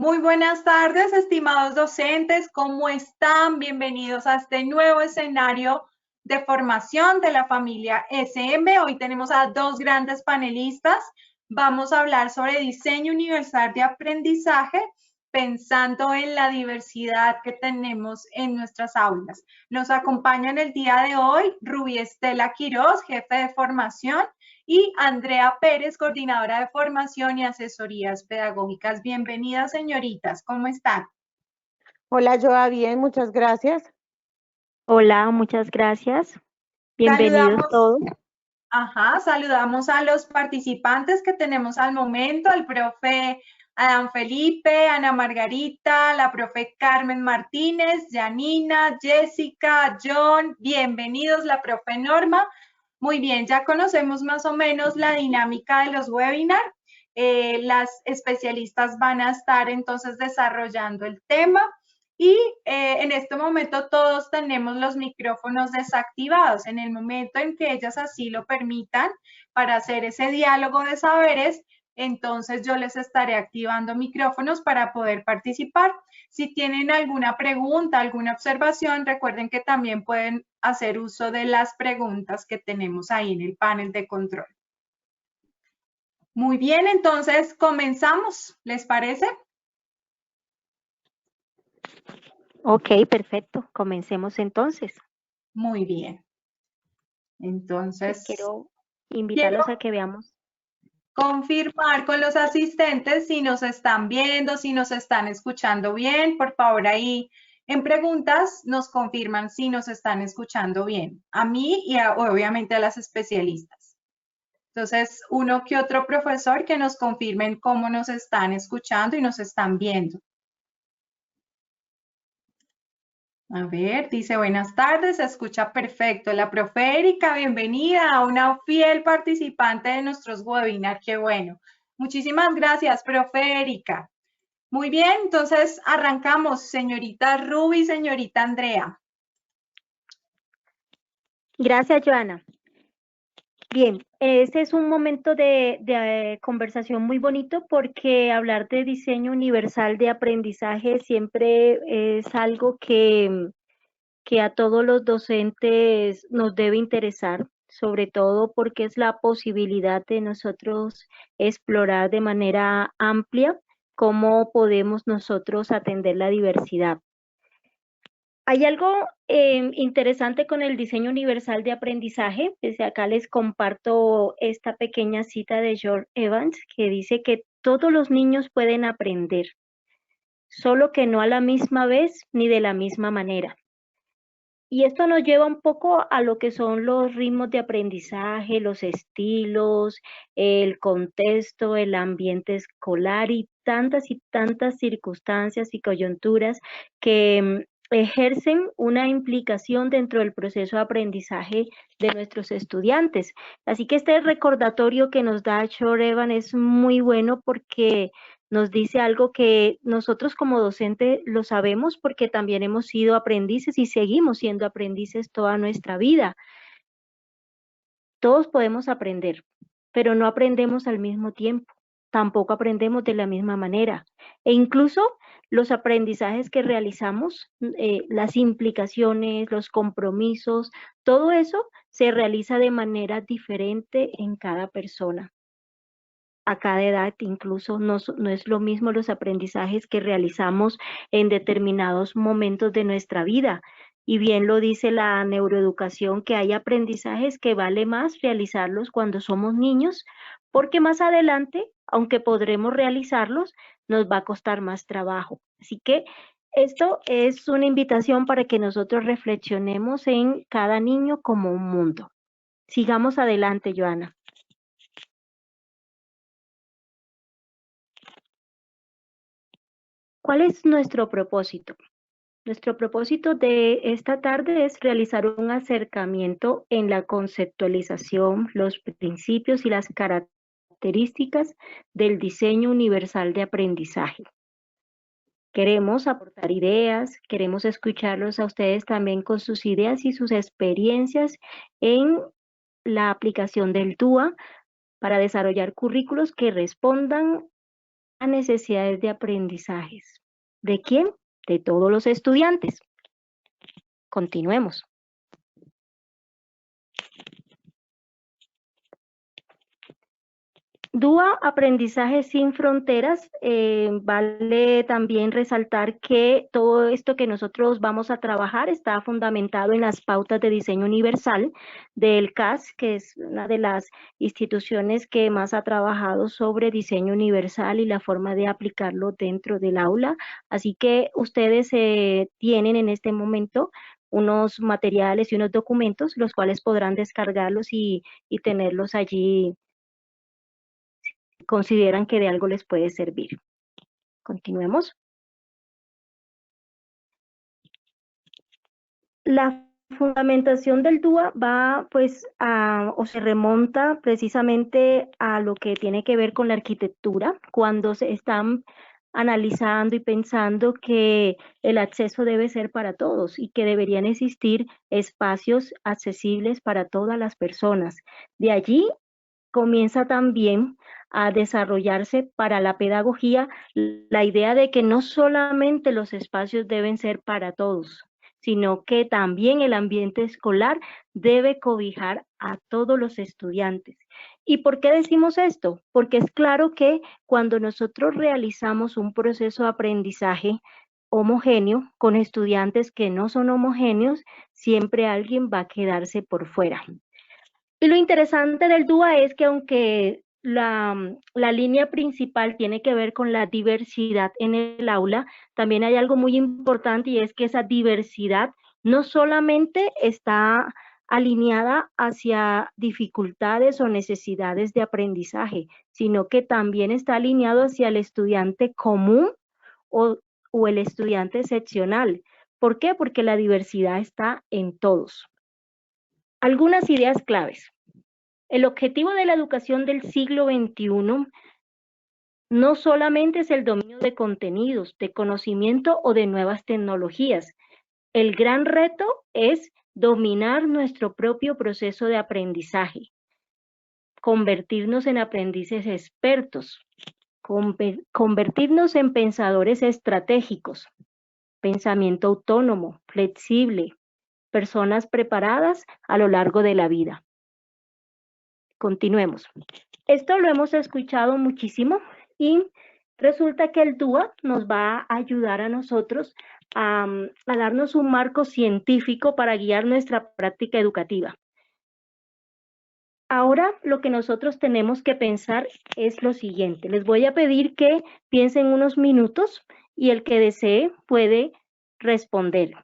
Muy buenas tardes, estimados docentes, ¿cómo están? Bienvenidos a este nuevo escenario de formación de la familia SM. Hoy tenemos a dos grandes panelistas. Vamos a hablar sobre diseño universal de aprendizaje, pensando en la diversidad que tenemos en nuestras aulas. Nos acompaña en el día de hoy Rubí Estela Quiroz, jefe de formación, y Andrea Pérez, coordinadora de formación y asesorías pedagógicas. Bienvenidas, señoritas, ¿cómo están? Hola, Joa, bien, muchas gracias. Hola, muchas gracias. Bienvenidos Saludamos, todos. saludamos a los participantes que tenemos al momento, al profe Adán Felipe, Ana Margarita, la profe Carmen Martínez, Janina, Jessica, John, bienvenidos, la profe Norma. Muy bien, ya conocemos más o menos la dinámica de los webinars. Las especialistas van a estar entonces desarrollando el tema y en este momento todos tenemos los micrófonos desactivados. En el momento en que ellas así lo permitan para hacer ese diálogo de saberes, entonces yo les estaré activando micrófonos para poder participar. Si tienen alguna pregunta, alguna observación, recuerden que también pueden hacer uso de las preguntas que tenemos ahí en el panel de control. Muy bien, entonces comenzamos, ¿les parece? Ok, perfecto. Comencemos entonces. Muy bien. Entonces, Quiero quiero invitarlos a que veamos. confirmar con los asistentes si nos están viendo, si nos están escuchando bien. Por favor, ahí en preguntas nos confirman si nos están escuchando bien. A mí y obviamente a las especialistas. Entonces, uno que otro profesor que nos confirmen cómo nos están escuchando y nos están viendo. A ver, dice buenas tardes, se escucha perfecto. La profe Erika, bienvenida, una fiel participante de nuestros webinars, qué bueno. Muchísimas gracias, profe Erika. Muy bien, entonces arrancamos, señorita Ruby, señorita Andrea. Gracias, Joana. Bien, este es un momento de conversación muy bonito porque hablar de diseño universal de aprendizaje siempre es algo que a todos los docentes nos debe interesar, sobre todo porque es la posibilidad de nosotros explorar de manera amplia cómo podemos nosotros atender la diversidad. Hay algo interesante con el diseño universal de aprendizaje. Desde acá les comparto esta pequeña cita de George Evans que dice que todos los niños pueden aprender, solo que no a la misma vez ni de la misma manera. Y esto nos lleva un poco a lo que son los ritmos de aprendizaje, los estilos, el contexto, el ambiente escolar y tantas circunstancias y coyunturas que ejercen una implicación dentro del proceso de aprendizaje de nuestros estudiantes. Así que este recordatorio que nos da Shorevan es muy bueno porque nos dice algo que nosotros como docentes lo sabemos porque también hemos sido aprendices y seguimos siendo aprendices toda nuestra vida. Todos podemos aprender, pero no aprendemos al mismo tiempo, tampoco aprendemos de la misma manera. E incluso los aprendizajes que realizamos, las implicaciones, los compromisos, todo eso se realiza de manera diferente en cada persona. A cada edad, incluso no es lo mismo los aprendizajes que realizamos en determinados momentos de nuestra vida. Y bien lo dice la neuroeducación, que hay aprendizajes que vale más realizarlos cuando somos niños, porque más adelante, aunque podremos realizarlos, nos va a costar más trabajo. Así que esto es una invitación para que nosotros reflexionemos en cada niño como un mundo. Sigamos adelante, Joana. ¿Cuál es nuestro propósito? Nuestro propósito de esta tarde es realizar un acercamiento en la conceptualización, los principios y las características del diseño universal de aprendizaje. Queremos aportar ideas, queremos escucharlos a ustedes también con sus ideas y sus experiencias en la aplicación del TUA para desarrollar currículos que respondan necesidades de aprendizajes. ¿De quién? De todos los estudiantes. Continuemos. DUA, Aprendizaje Sin Fronteras, vale también resaltar que todo esto que nosotros vamos a trabajar está fundamentado en las pautas de diseño universal del CAS, que es una de las instituciones que más ha trabajado sobre diseño universal y la forma de aplicarlo dentro del aula. Así que ustedes tienen en este momento unos materiales y unos documentos, los cuales podrán descargarlos y tenerlos allí, consideran que de algo les puede servir. Continuemos. La fundamentación del DUA va pues o se remonta precisamente a lo que tiene que ver con la arquitectura, cuando se están analizando y pensando que el acceso debe ser para todos y que deberían existir espacios accesibles para todas las personas. De allí comienza también a desarrollarse para la pedagogía la idea de que no solamente los espacios deben ser para todos, sino que también el ambiente escolar debe cobijar a todos los estudiantes. ¿Y por qué decimos esto? Porque es claro que cuando nosotros realizamos un proceso de aprendizaje homogéneo con estudiantes que no son homogéneos, siempre alguien va a quedarse por fuera. Y lo interesante del DUA es que aunque la línea principal tiene que ver con la diversidad en el aula, también hay algo muy importante y es que esa diversidad no solamente está alineada hacia dificultades o necesidades de aprendizaje, sino que también está alineado hacia el estudiante común o el estudiante excepcional. ¿Por qué? Porque la diversidad está en todos. Algunas ideas claves. El objetivo de la educación del siglo XXI no solamente es el dominio de contenidos, de conocimiento o de nuevas tecnologías. El gran reto es dominar nuestro propio proceso de aprendizaje, convertirnos en aprendices expertos, convertirnos en pensadores estratégicos, pensamiento autónomo, flexible, personas preparadas a lo largo de la vida. Continuemos. Esto lo hemos escuchado muchísimo y resulta que el DUA nos va a ayudar a nosotros a darnos un marco científico para guiar nuestra práctica educativa. Ahora lo que nosotros tenemos que pensar es lo siguiente. Les voy a pedir que piensen unos minutos y el que desee puede responder.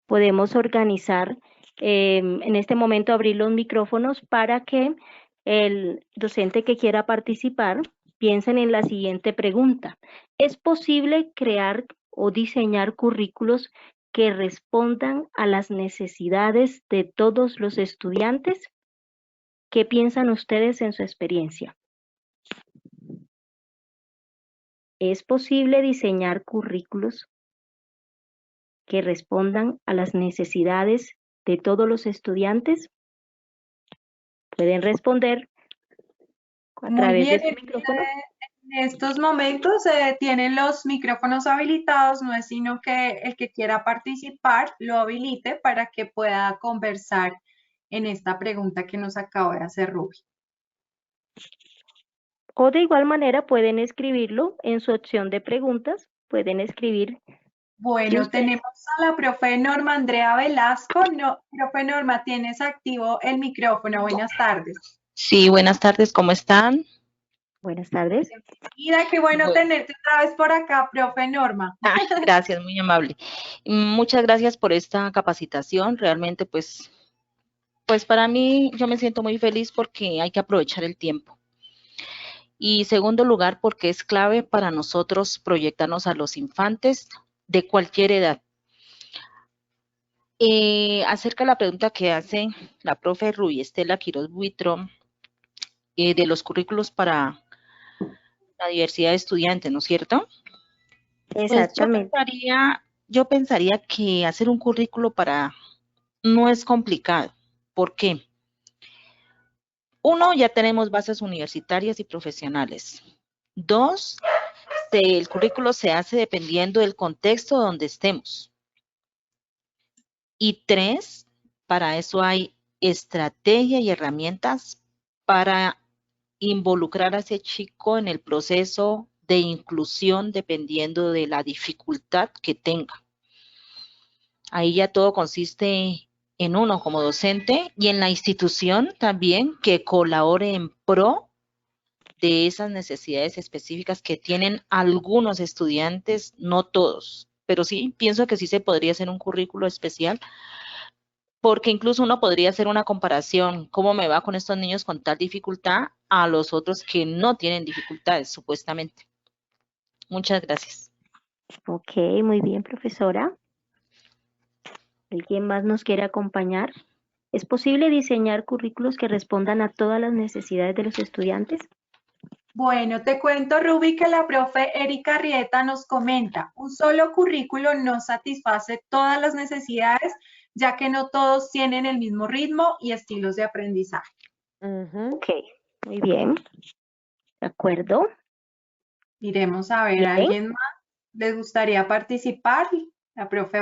Podemos organizar, en este momento abrir los micrófonos para que el docente que quiera participar piensen en la siguiente pregunta. ¿Es posible crear o diseñar currículos que respondan a las necesidades de todos los estudiantes? ¿Qué piensan ustedes en su experiencia? ¿Es posible diseñar currículos que respondan a las necesidades de todos los estudiantes? Pueden responder a través de su micrófono. En estos momentos tienen los micrófonos habilitados, no es sino que el que quiera participar lo habilite para que pueda conversar en esta pregunta que nos acaba de hacer Ruby. O de igual manera pueden escribirlo en su opción de preguntas, pueden escribir. Bueno, tenemos a la profe Norma Andrea Velasco. Profe Norma, tienes activo el micrófono. Buenas tardes. Sí, buenas tardes, ¿cómo están? Buenas tardes. Mira, qué bueno tenerte otra vez por acá, profe Norma. Gracias, muy amable. Muchas gracias por esta capacitación. Realmente, pues para mí, yo me siento muy feliz porque hay que aprovechar el tiempo. Y segundo lugar, porque es clave para nosotros proyectarnos a los infantes de cualquier edad. Acerca de la pregunta que hace la profe Ruby Estela Quiroz Buitrón, de los currículos para la diversidad de estudiantes, ¿no es cierto? Pues Exactamente. yo pensaría que hacer un currículo no es complicado. ¿Por qué? Uno, ya tenemos bases universitarias y profesionales. Dos, el currículo se hace dependiendo del contexto donde estemos. Y tres, para eso hay estrategia y herramientas para involucrar a ese chico en el proceso de inclusión dependiendo de la dificultad que tenga. Ahí ya todo consiste en uno como docente y en la institución también que colabore en pro de esas necesidades específicas que tienen algunos estudiantes, no todos, pero sí pienso que sí se podría hacer un currículo especial, porque incluso uno podría hacer una comparación, cómo me va con estos niños con tal dificultad a los otros que no tienen dificultades, supuestamente. Muchas gracias. Ok, muy bien, profesora. ¿Alguien más nos quiere acompañar? ¿Es posible diseñar currículos que respondan a todas las necesidades de los estudiantes? Bueno, te cuento, Ruby, que la profe Erika Rieta nos comenta, un solo currículo no satisface todas las necesidades, ya que no todos tienen el mismo ritmo y estilos de aprendizaje. Ok, muy bien. De acuerdo. Iremos a ver, Bien. ¿alguien más les gustaría participar? La profe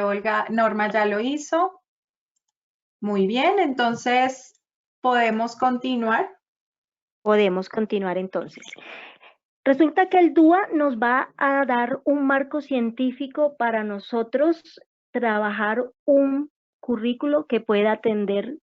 Norma ya lo hizo. Muy bien, entonces podemos continuar. Podemos continuar entonces. Resulta que el DUA nos va a dar un marco científico para nosotros trabajar un currículo que pueda atender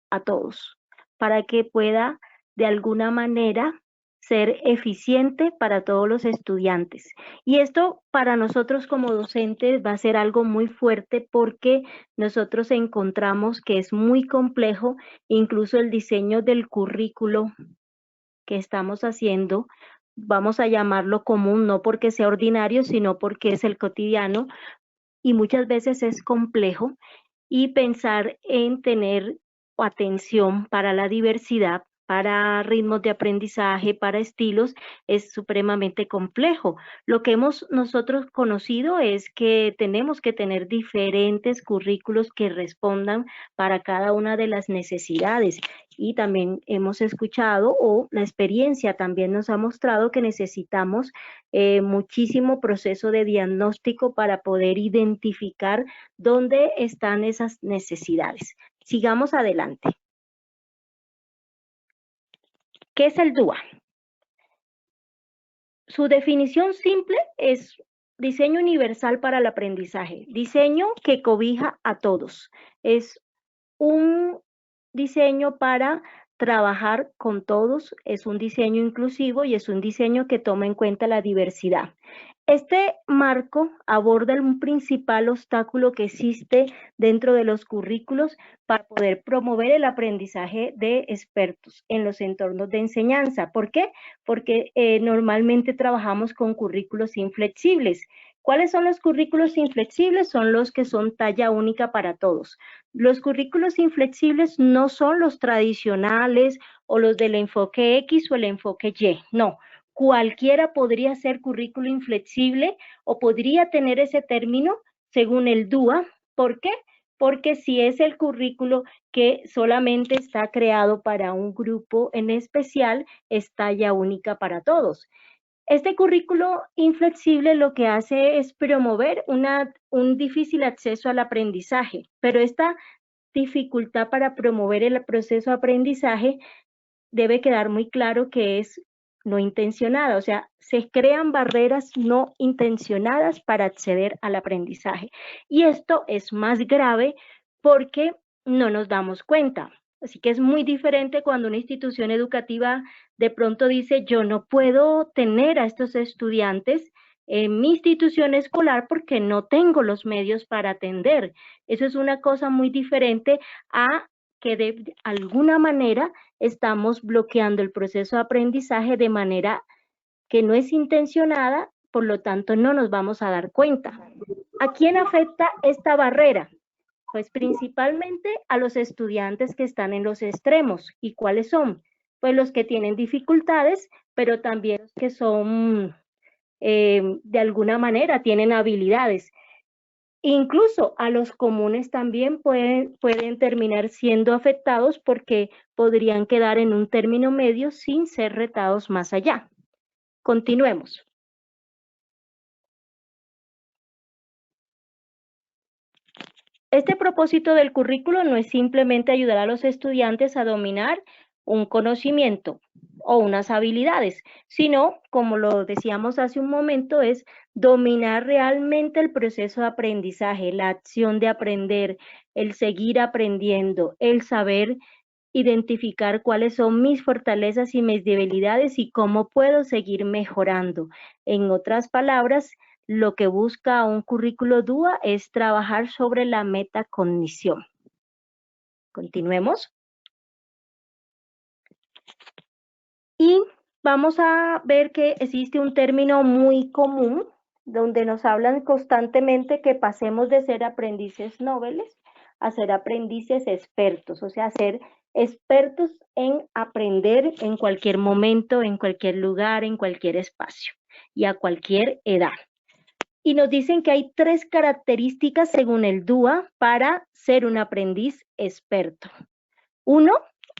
a todos, para que pueda de alguna manera ser eficiente para todos los estudiantes. Y esto para nosotros como docentes va a ser algo muy fuerte porque nosotros encontramos que es muy complejo, incluso el diseño del currículo que estamos haciendo, vamos a llamarlo común, no porque sea ordinario, sino porque es el cotidiano, y muchas veces es complejo, y pensar en tener atención para la diversidad, para ritmos de aprendizaje, para estilos, es supremamente complejo. Lo que hemos nosotros conocido es que tenemos que tener diferentes currículos que respondan para cada una de las necesidades. Y también hemos escuchado, o la experiencia también nos ha mostrado que necesitamos muchísimo proceso de diagnóstico para poder identificar dónde están esas necesidades. Sigamos adelante. ¿Qué es el DUA? Su definición simple es diseño universal para el aprendizaje, diseño que cobija a todos. Es un diseño para trabajar con todos, es un diseño inclusivo y es un diseño que toma en cuenta la diversidad. Este marco aborda un principal obstáculo que existe dentro de los currículos para poder promover el aprendizaje de expertos en los entornos de enseñanza. ¿Por qué? Porque normalmente trabajamos con currículos inflexibles. ¿Cuáles son los currículos inflexibles? Son los que son talla única para todos. Los currículos inflexibles no son los tradicionales o los del enfoque X o el enfoque Y, no. Cualquiera podría ser currículo inflexible o podría tener ese término según el DUA. ¿Por qué? Porque si es el currículo que solamente está creado para un grupo en especial, es talla única para todos. Este currículo inflexible lo que hace es promover un difícil acceso al aprendizaje, pero esta dificultad para promover el proceso de aprendizaje debe quedar muy claro que es no intencionada, o sea, se crean barreras no intencionadas para acceder al aprendizaje. Y esto es más grave porque no nos damos cuenta. Así que es muy diferente cuando una institución educativa de pronto dice, yo no puedo tener a estos estudiantes en mi institución escolar porque no tengo los medios para atender. Eso es una cosa muy diferente a que de alguna manera estamos bloqueando el proceso de aprendizaje de manera que no es intencionada, por lo tanto no nos vamos a dar cuenta. ¿A quién afecta esta barrera? Pues principalmente a los estudiantes que están en los extremos. ¿Y cuáles son? Pues los que tienen dificultades pero también los que son, de alguna manera, tienen habilidades. Incluso a los comunes también pueden terminar siendo afectados porque podrían quedar en un término medio sin ser retados más allá. Continuemos. Este propósito del currículo no es simplemente ayudar a los estudiantes a dominar un conocimiento o unas habilidades, sino, como lo decíamos hace un momento, es dominar realmente el proceso de aprendizaje, la acción de aprender, el seguir aprendiendo, el saber identificar cuáles son mis fortalezas y mis debilidades y cómo puedo seguir mejorando. En otras palabras, lo que busca un currículo DUA es trabajar sobre la metacognición. Continuemos. Y vamos a ver que existe un término muy común donde nos hablan constantemente que pasemos de ser aprendices nobles a ser aprendices expertos, o sea, ser expertos en aprender en cualquier momento, en cualquier lugar, en cualquier espacio y a cualquier edad. Y nos dicen que hay 3 características según el DUA para ser un aprendiz experto. 1,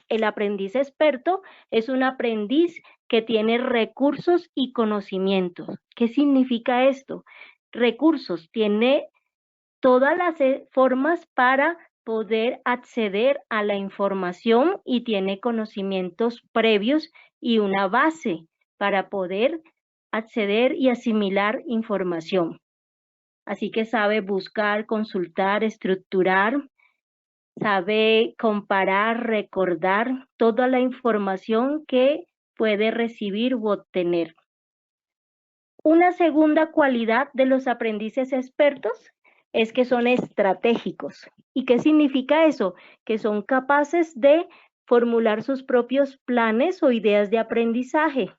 el aprendiz experto es un aprendiz que tiene recursos y conocimientos. ¿Qué significa esto? Recursos, tiene todas las formas para poder acceder a la información y tiene conocimientos previos y una base para poder acceder y asimilar información. Así que sabe buscar, consultar, estructurar, sabe comparar, recordar toda la información que puede recibir u obtener. Una segunda cualidad de los aprendices expertos es que son estratégicos. ¿Y qué significa eso? Que son capaces de formular sus propios planes o ideas de aprendizaje.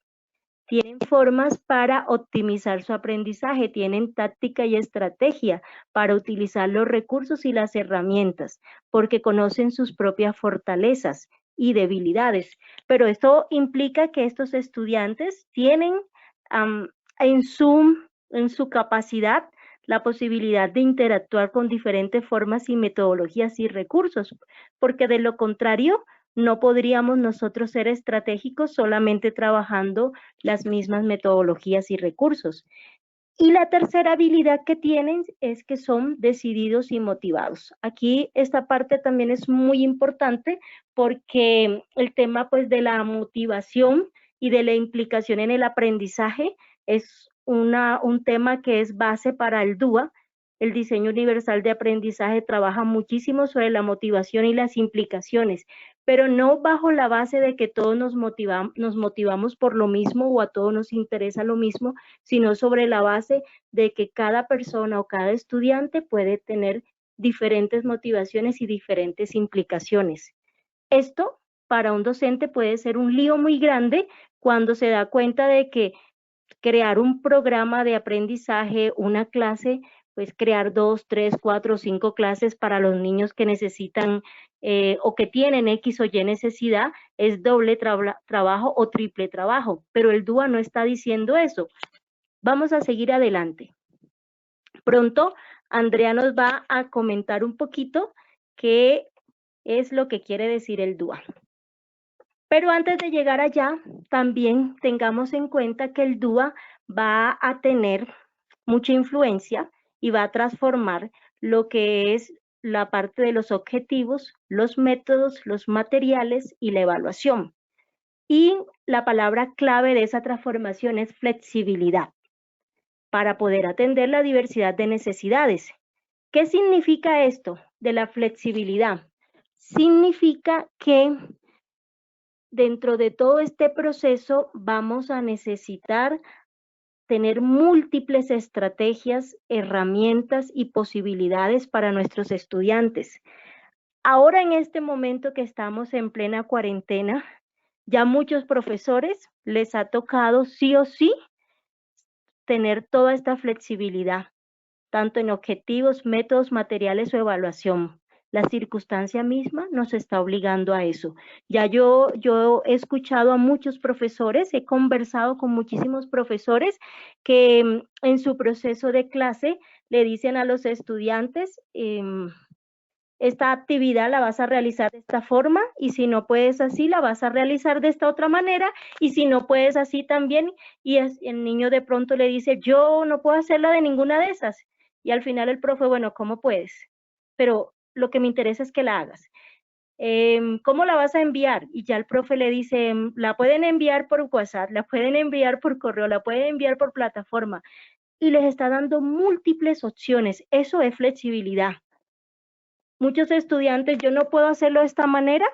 Tienen formas para optimizar su aprendizaje, tienen táctica y estrategia para utilizar los recursos y las herramientas, porque conocen sus propias fortalezas y debilidades. Pero esto implica que estos estudiantes tienen en su capacidad la posibilidad de interactuar con diferentes formas y metodologías y recursos, porque de lo contrario, no podríamos nosotros ser estratégicos solamente trabajando las mismas metodologías y recursos. Y la tercera habilidad que tienen es que son decididos y motivados. Aquí esta parte también es muy importante porque el tema pues de la motivación y de la implicación en el aprendizaje es un tema que es base para el DUA. El diseño universal de aprendizaje trabaja muchísimo sobre la motivación y las implicaciones, pero no bajo la base de que todos nos motivamos por lo mismo o a todos nos interesa lo mismo, sino sobre la base de que cada persona o cada estudiante puede tener diferentes motivaciones y diferentes implicaciones. Esto para un docente puede ser un lío muy grande cuando se da cuenta de que crear un programa de aprendizaje, una clase, pues crear 2, 3, 4, 5 clases para los niños que necesitan o que tienen X o Y necesidad, es doble trabajo o triple trabajo, pero el DUA no está diciendo eso. Vamos a seguir adelante. Pronto Andrea nos va a comentar un poquito qué es lo que quiere decir el DUA. Pero antes de llegar allá, también tengamos en cuenta que el DUA va a tener mucha influencia y va a transformar lo que es la parte de los objetivos, los métodos, los materiales y la evaluación. Y la palabra clave de esa transformación es flexibilidad, para poder atender la diversidad de necesidades. ¿Qué significa esto de la flexibilidad? Significa que dentro de todo este proceso vamos a necesitar tener múltiples estrategias, herramientas y posibilidades para nuestros estudiantes. Ahora en este momento que estamos en plena cuarentena, ya muchos profesores les ha tocado sí o sí tener toda esta flexibilidad, tanto en objetivos, métodos, materiales o evaluación. La circunstancia misma nos está obligando a eso. Ya yo he escuchado a muchos profesores, he conversado con muchísimos profesores que en su proceso de clase le dicen a los estudiantes, esta actividad la vas a realizar de esta forma, y si no puedes así, la vas a realizar de esta otra manera, y si no puedes así también, y el niño de pronto le dice, yo no puedo hacerla de ninguna de esas, y al final el profe, bueno, ¿cómo puedes? Pero lo que me interesa es que la hagas. ¿Cómo la vas a enviar? Y ya el profe le dice, la pueden enviar por WhatsApp, la pueden enviar por correo, la pueden enviar por plataforma, y les está dando múltiples opciones. Eso es flexibilidad. Muchos estudiantes, yo no puedo hacerlo de esta manera,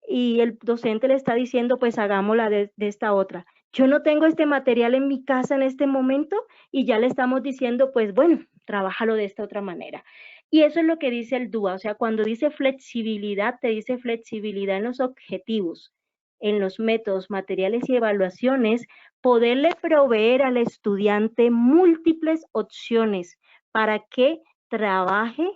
y el docente le está diciendo, pues hagámosla de esta otra. Yo no tengo este material en mi casa en este momento, y ya le estamos diciendo, pues bueno, trabájalo de esta otra manera. Y eso es lo que dice el DUA, o sea, cuando dice flexibilidad, te dice flexibilidad en los objetivos, en los métodos, materiales y evaluaciones, poderle proveer al estudiante múltiples opciones para que trabaje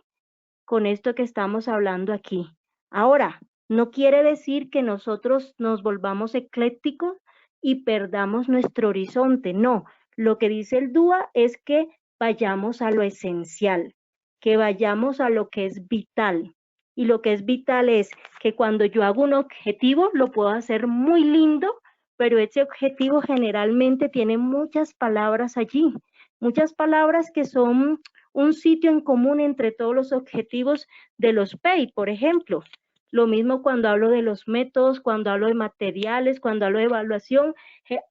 con esto que estamos hablando aquí. Ahora, no quiere decir que nosotros nos volvamos eclécticos y perdamos nuestro horizonte, no. Lo que dice el DUA es que vayamos a lo esencial, que vayamos a lo que es vital. Y lo que es vital es que cuando yo hago un objetivo, lo puedo hacer muy lindo, pero ese objetivo generalmente tiene muchas palabras allí, muchas palabras que son un sitio en común entre todos los objetivos de los PEI, por ejemplo. Lo mismo cuando hablo de los métodos, cuando hablo de materiales, cuando hablo de evaluación,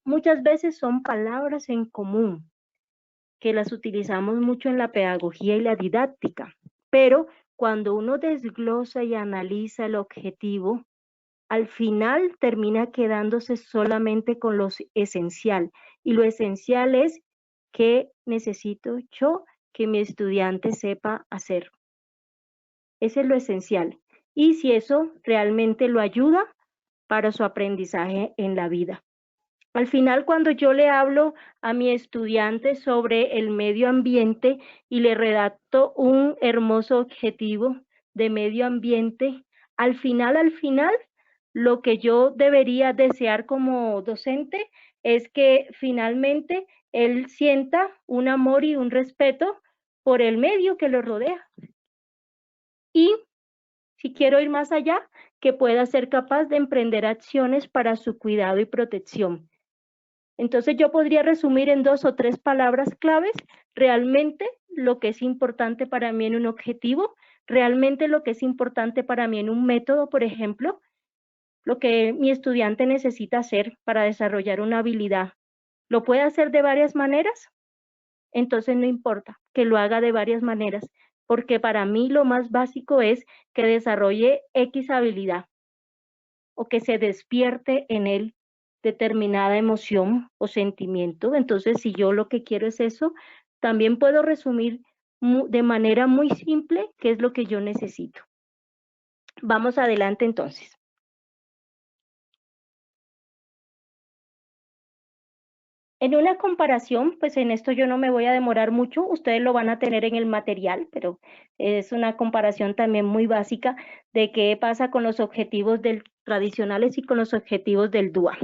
muchas veces son palabras en común, que las utilizamos mucho en la pedagogía y la didáctica, pero cuando uno desglosa y analiza el objetivo, al final termina quedándose solamente con lo esencial, y lo esencial es que necesito yo que mi estudiante sepa hacer. Ese es lo esencial. Y si eso realmente lo ayuda para su aprendizaje en la vida. Al final, cuando yo le hablo a mi estudiante sobre el medio ambiente y le redacto un hermoso objetivo de medio ambiente, al final, lo que yo debería desear como docente es que finalmente él sienta un amor y un respeto por el medio que lo rodea. Y si quiero ir más allá, que pueda ser capaz de emprender acciones para su cuidado y protección. Entonces yo podría resumir en 2 o 3 palabras claves realmente lo que es importante para mí en un objetivo, realmente lo que es importante para mí en un método, por ejemplo, lo que mi estudiante necesita hacer para desarrollar una habilidad. ¿Lo puede hacer de varias maneras? Entonces no importa que lo haga de varias maneras, porque para mí lo más básico es que desarrolle X habilidad o que se despierte en él determinada emoción o sentimiento. Entonces, si yo lo que quiero es eso, también puedo resumir de manera muy simple qué es lo que yo necesito. Vamos adelante entonces. En una comparación, pues en esto yo no me voy a demorar mucho, ustedes lo van a tener en el material, pero es una comparación también muy básica de qué pasa con los objetivos tradicionales y con los objetivos del DUA.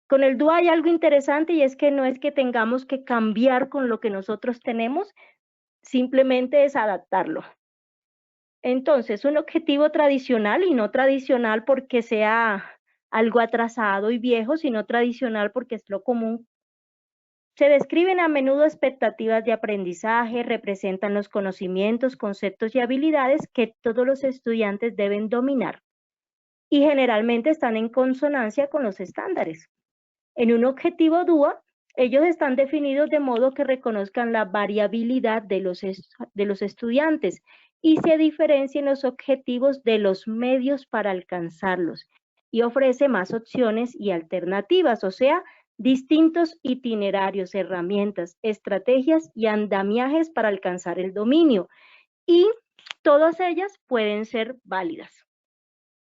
Con el DUA hay algo interesante, y es que no es que tengamos que cambiar con lo que nosotros tenemos, simplemente es adaptarlo. Entonces, un objetivo tradicional, y no tradicional porque sea algo atrasado y viejo, sino tradicional porque es lo común. Se describen a menudo expectativas de aprendizaje, representan los conocimientos, conceptos y habilidades que todos los estudiantes deben dominar, y generalmente están en consonancia con los estándares. En un objetivo DUA, ellos están definidos de modo que reconozcan la variabilidad de los estudiantes y se diferencien los objetivos de los medios para alcanzarlos, y ofrece más opciones y alternativas, o sea, distintos itinerarios, herramientas, estrategias y andamiajes para alcanzar el dominio, y todas ellas pueden ser válidas.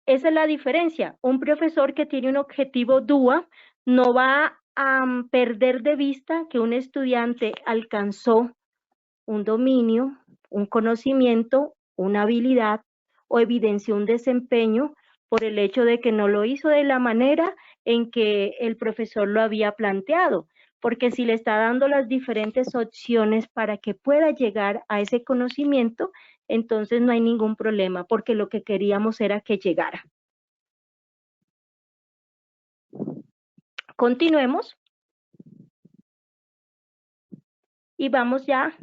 Esa es la diferencia. Un profesor que tiene un objetivo DUA no va a perder de vista que un estudiante alcanzó un dominio, un conocimiento, una habilidad o evidencia un desempeño por el hecho de que no lo hizo de la manera en que el profesor lo había planteado, porque si le está dando las diferentes opciones para que pueda llegar a ese conocimiento, entonces no hay ningún problema, porque lo que queríamos era que llegara. Continuemos. Y vamos ya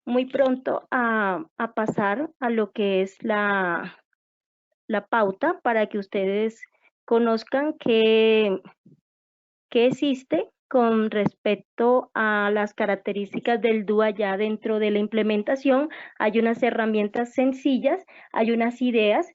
muy pronto a pasar a lo que es la pauta para que ustedes conozcan qué existe con respecto a las características del DUA ya dentro de la implementación. Hay unas herramientas sencillas, hay unas ideas,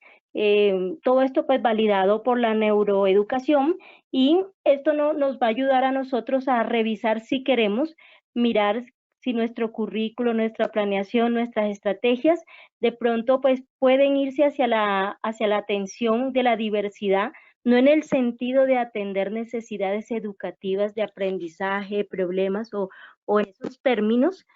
todo esto pues validado por la neuroeducación, y esto nos va a ayudar a nosotros a revisar si queremos mirar si nuestro currículo, nuestra planeación, nuestras estrategias de pronto pues pueden irse hacia la atención de la diversidad, no en el sentido de atender necesidades educativas de aprendizaje, problemas o en esos términos,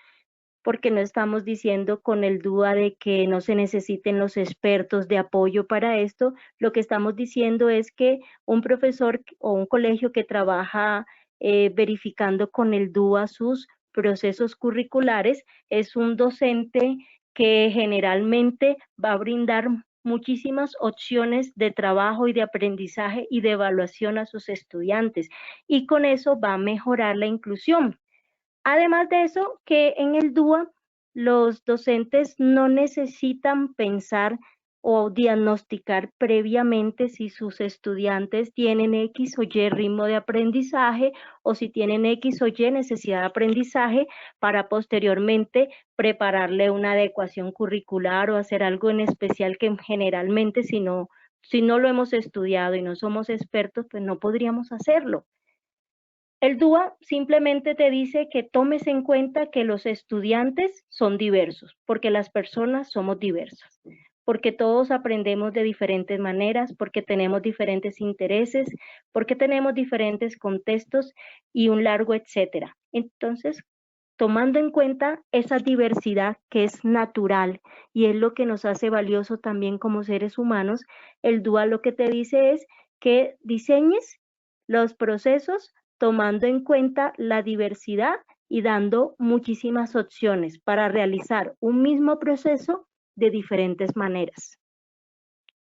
porque no estamos diciendo con el DUA de que no se necesiten los expertos de apoyo para esto. Lo que estamos diciendo es que un profesor o un colegio que trabaja verificando con el DUA sus procesos curriculares es un docente que generalmente va a brindar muchísimas opciones de trabajo y de aprendizaje y de evaluación a sus estudiantes, y con eso va a mejorar la inclusión. Además de eso, que en el DUA los docentes no necesitan pensar o diagnosticar previamente si sus estudiantes tienen X o Y ritmo de aprendizaje o si tienen X o Y necesidad de aprendizaje para posteriormente prepararle una adecuación curricular o hacer algo en especial que generalmente si no lo hemos estudiado y no somos expertos, pues no podríamos hacerlo. El DUA simplemente te dice que tomes en cuenta que los estudiantes son diversos, porque las personas somos diversas, porque todos aprendemos de diferentes maneras, porque tenemos diferentes intereses, porque tenemos diferentes contextos y un largo etcétera. Entonces, tomando en cuenta esa diversidad que es natural y es lo que nos hace valioso también como seres humanos, el DUA lo que te dice es que diseñes los procesos tomando en cuenta la diversidad y dando muchísimas opciones para realizar un mismo proceso de diferentes maneras.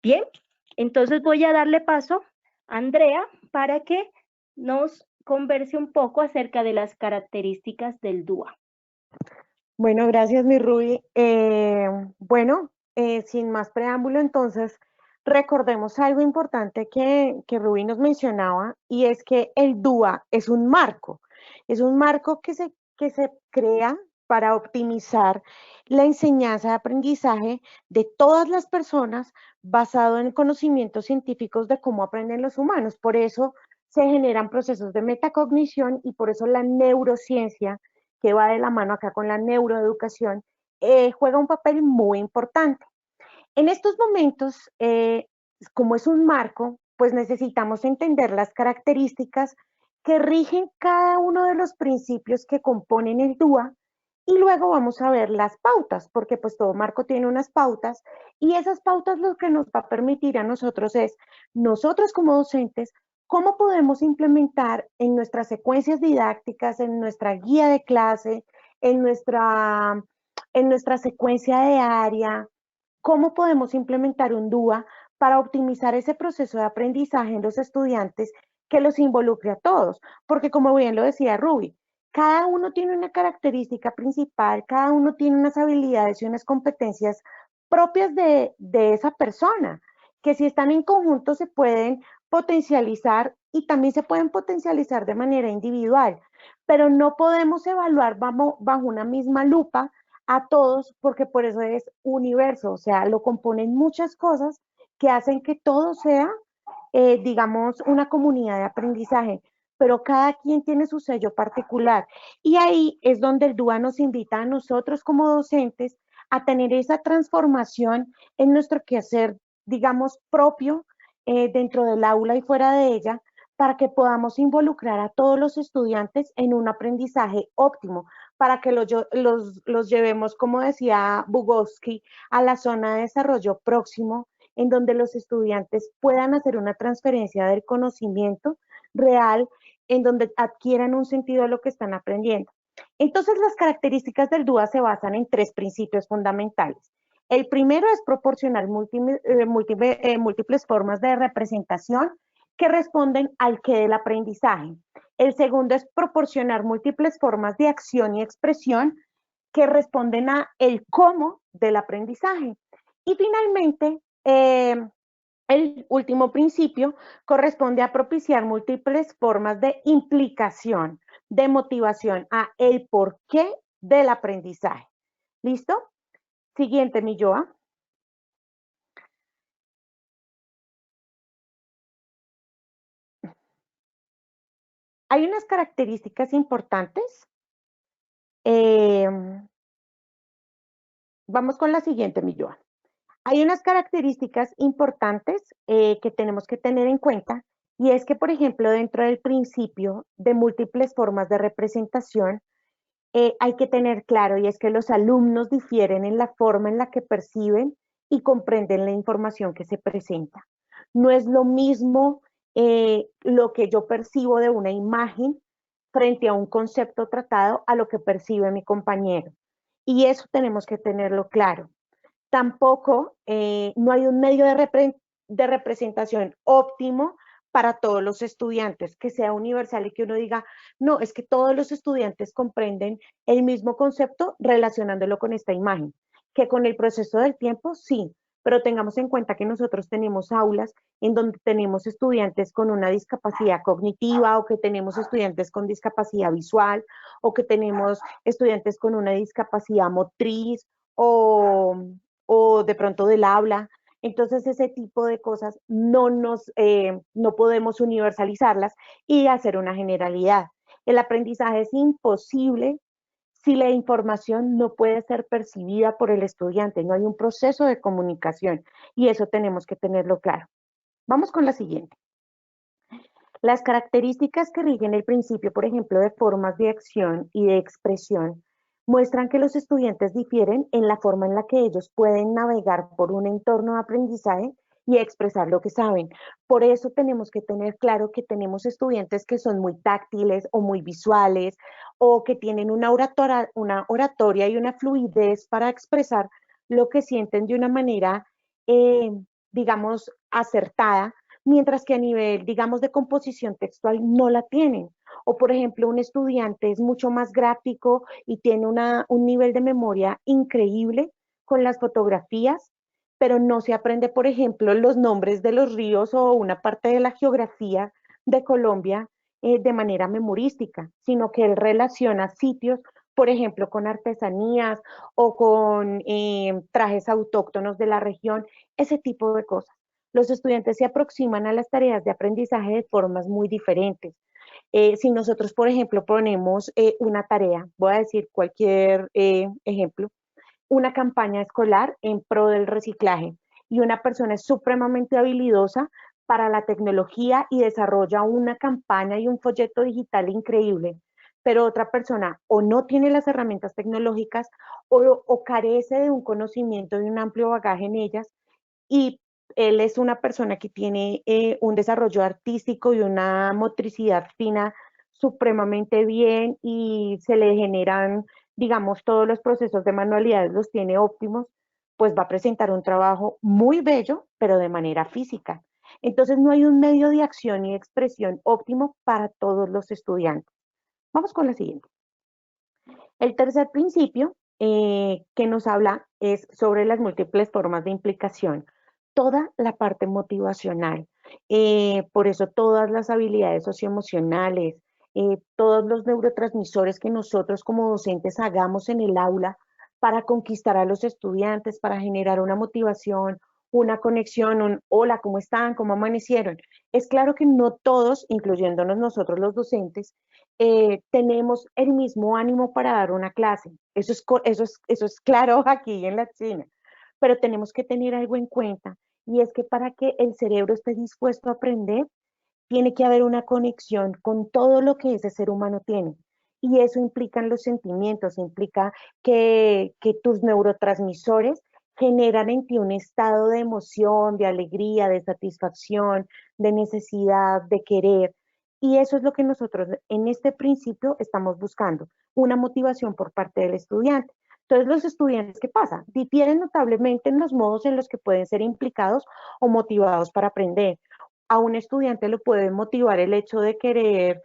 Bien, entonces voy a darle paso a Andrea para que nos converse un poco acerca de las características del DUA. Bueno, gracias, mi Ruby. Sin más preámbulo, entonces, recordemos algo importante que Ruby nos mencionaba, y es que el DUA es un marco que se crea para optimizar la enseñanza de aprendizaje de todas las personas basado en conocimientos científicos de cómo aprenden los humanos. Por eso se generan procesos de metacognición y por eso la neurociencia, que va de la mano acá con la neuroeducación, juega un papel muy importante. En estos momentos, como es un marco, pues necesitamos entender las características que rigen cada uno de los principios que componen el DUA, y luego vamos a ver las pautas, porque pues todo marco tiene unas pautas, y esas pautas lo que nos va a permitir a nosotros es, nosotros como docentes, cómo podemos implementar en nuestras secuencias didácticas, en nuestra guía de clase, en nuestra secuencia de área, cómo podemos implementar un DUA para optimizar ese proceso de aprendizaje en los estudiantes que los involucre a todos. Porque como bien lo decía Ruby, cada uno tiene una característica principal, cada uno tiene unas habilidades y unas competencias propias de esa persona, que si están en conjunto se pueden potencializar y también se pueden potencializar de manera individual, pero no podemos evaluar bajo una misma lupa a todos, porque por eso es universo, o sea, lo componen muchas cosas que hacen que todo sea, digamos, una comunidad de aprendizaje, pero cada quien tiene su sello particular. Y ahí es donde el DUA nos invita a nosotros como docentes a tener esa transformación en nuestro quehacer, digamos, propio, dentro del aula y fuera de ella, para que podamos involucrar a todos los estudiantes en un aprendizaje óptimo, para que los llevemos, como decía Vygotsky, a la zona de desarrollo próximo, en donde los estudiantes puedan hacer una transferencia del conocimiento real, en donde adquieran un sentido de lo que están aprendiendo. Entonces, las características del DUA se basan en 3 principios fundamentales. El primero es proporcionar múltiples formas de representación que responden al qué del aprendizaje. El segundo es proporcionar múltiples formas de acción y expresión que responden a el cómo del aprendizaje. Y finalmente, el último principio corresponde a propiciar múltiples formas de implicación, de motivación a el porqué del aprendizaje. ¿Listo? Siguiente, mi Joa. Hay unas características importantes. Vamos con la siguiente, mi Joa. Hay unas características importantes que tenemos que tener en cuenta, y es que, por ejemplo, dentro del principio de múltiples formas de representación, hay que tener claro, y es que los alumnos difieren en la forma en la que perciben y comprenden la información que se presenta. No es lo mismo lo que yo percibo de una imagen frente a un concepto tratado a lo que percibe mi compañero. Y eso tenemos que tenerlo claro. Tampoco no hay un medio de representación óptimo para todos los estudiantes, que sea universal y que uno diga, no, es que todos los estudiantes comprenden el mismo concepto relacionándolo con esta imagen, que con el proceso del tiempo sí, pero tengamos en cuenta que nosotros tenemos aulas en donde tenemos estudiantes con una discapacidad cognitiva, o que tenemos estudiantes con discapacidad visual, o que tenemos estudiantes con una discapacidad motriz, o de pronto del habla. Entonces, ese tipo de cosas no podemos universalizarlas y hacer una generalidad. El aprendizaje es imposible si la información no puede ser percibida por el estudiante, no hay un proceso de comunicación, y eso tenemos que tenerlo claro. Vamos con la siguiente. Las características que rigen el principio, por ejemplo, de formas de acción y de expresión, muestran que los estudiantes difieren en la forma en la que ellos pueden navegar por un entorno de aprendizaje y expresar lo que saben. Por eso tenemos que tener claro que tenemos estudiantes que son muy táctiles o muy visuales, o que tienen una oratoria y una fluidez para expresar lo que sienten de una manera, digamos, acertada, mientras que a nivel, digamos, de composición textual no la tienen. O, por ejemplo, un estudiante es mucho más gráfico y tiene un nivel de memoria increíble con las fotografías, pero no se aprende, por ejemplo, los nombres de los ríos o una parte de la geografía de Colombia de manera memorística, sino que él relaciona sitios, por ejemplo, con artesanías o con trajes autóctonos de la región, ese tipo de cosas. Los estudiantes se aproximan a las tareas de aprendizaje de formas muy diferentes. Si nosotros, por ejemplo, ponemos una tarea, voy a decir cualquier ejemplo, una campaña escolar en pro del reciclaje, y una persona es supremamente habilidosa para la tecnología y desarrolla una campaña y un folleto digital increíble, pero otra persona o no tiene las herramientas tecnológicas o carece de un conocimiento y un amplio bagaje en ellas, y él es una persona que tiene un desarrollo artístico y una motricidad fina supremamente bien, y se le generan, digamos, todos los procesos de manualidades los tiene óptimos, pues va a presentar un trabajo muy bello, pero de manera física. Entonces no hay un medio de acción y expresión óptimo para todos los estudiantes. Vamos con la siguiente. El tercer principio que nos habla es sobre las múltiples formas de implicación, toda la parte motivacional. Por eso todas las habilidades socioemocionales, todos los neurotransmisores que nosotros como docentes hagamos en el aula para conquistar a los estudiantes, para generar una motivación, una conexión, un hola, ¿cómo están? ¿Cómo amanecieron? Es claro que no todos, incluyéndonos nosotros los docentes, tenemos el mismo ánimo para dar una clase. Eso es claro aquí en la China, pero tenemos que tener algo en cuenta, y es que para que el cerebro esté dispuesto a aprender, tiene que haber una conexión con todo lo que ese ser humano tiene. y eso implica en los sentimientos, implica que tus neurotransmisores generan en ti un estado de emoción, de alegría, de satisfacción, de necesidad, de querer. Y eso es lo que nosotros en este principio estamos buscando, una motivación por parte del estudiante. Entonces, los estudiantes, ¿qué pasa? Difieren notablemente en los modos en los que pueden ser implicados o motivados para aprender. A un estudiante lo puede motivar el hecho de querer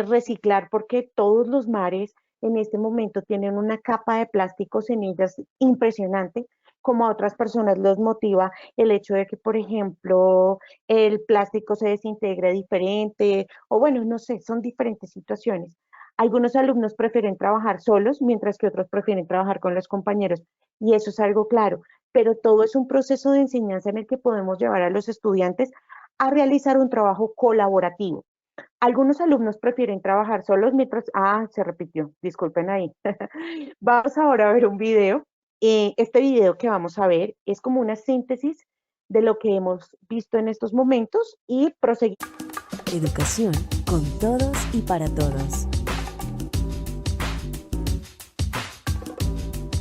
reciclar porque todos los mares en este momento tienen una capa de plásticos en ellas impresionante, como a otras personas los motiva el hecho de que, por ejemplo, el plástico se desintegre diferente, o bueno, no sé, son diferentes situaciones. Algunos alumnos prefieren trabajar solos, mientras que otros prefieren trabajar con los compañeros, y eso es algo claro, pero todo es un proceso de enseñanza en el que podemos llevar a los estudiantes a realizar un trabajo colaborativo. Algunos alumnos prefieren trabajar solos mientras... Ah, se repitió, disculpen ahí. Vamos ahora a ver un video. Este video que vamos a ver es como una síntesis de lo que hemos visto en estos momentos y proseguimos. Educación con todos y para todos.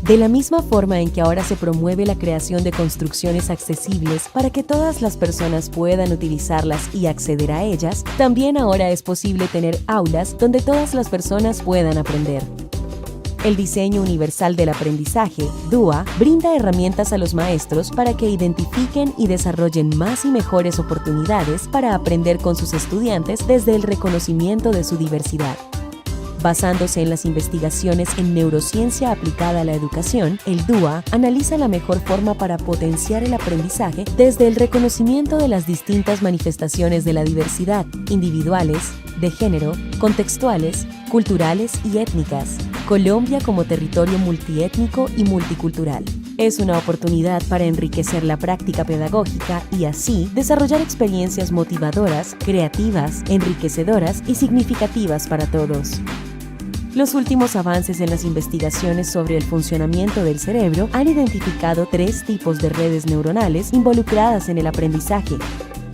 De la misma forma en que ahora se promueve la creación de construcciones accesibles para que todas las personas puedan utilizarlas y acceder a ellas, también ahora es posible tener aulas donde todas las personas puedan aprender. El Diseño Universal del Aprendizaje, DUA, brinda herramientas a los maestros para que identifiquen y desarrollen más y mejores oportunidades para aprender con sus estudiantes desde el reconocimiento de su diversidad. Basándose en las investigaciones en neurociencia aplicada a la educación, el DUA analiza la mejor forma para potenciar el aprendizaje desde el reconocimiento de las distintas manifestaciones de la diversidad, individuales, de género, contextuales, culturales y étnicas. Colombia como territorio multiétnico y multicultural. Es una oportunidad para enriquecer la práctica pedagógica y así desarrollar experiencias motivadoras, creativas, enriquecedoras y significativas para todos. Los últimos avances en las investigaciones sobre el funcionamiento del cerebro han identificado 3 tipos de redes neuronales involucradas en el aprendizaje.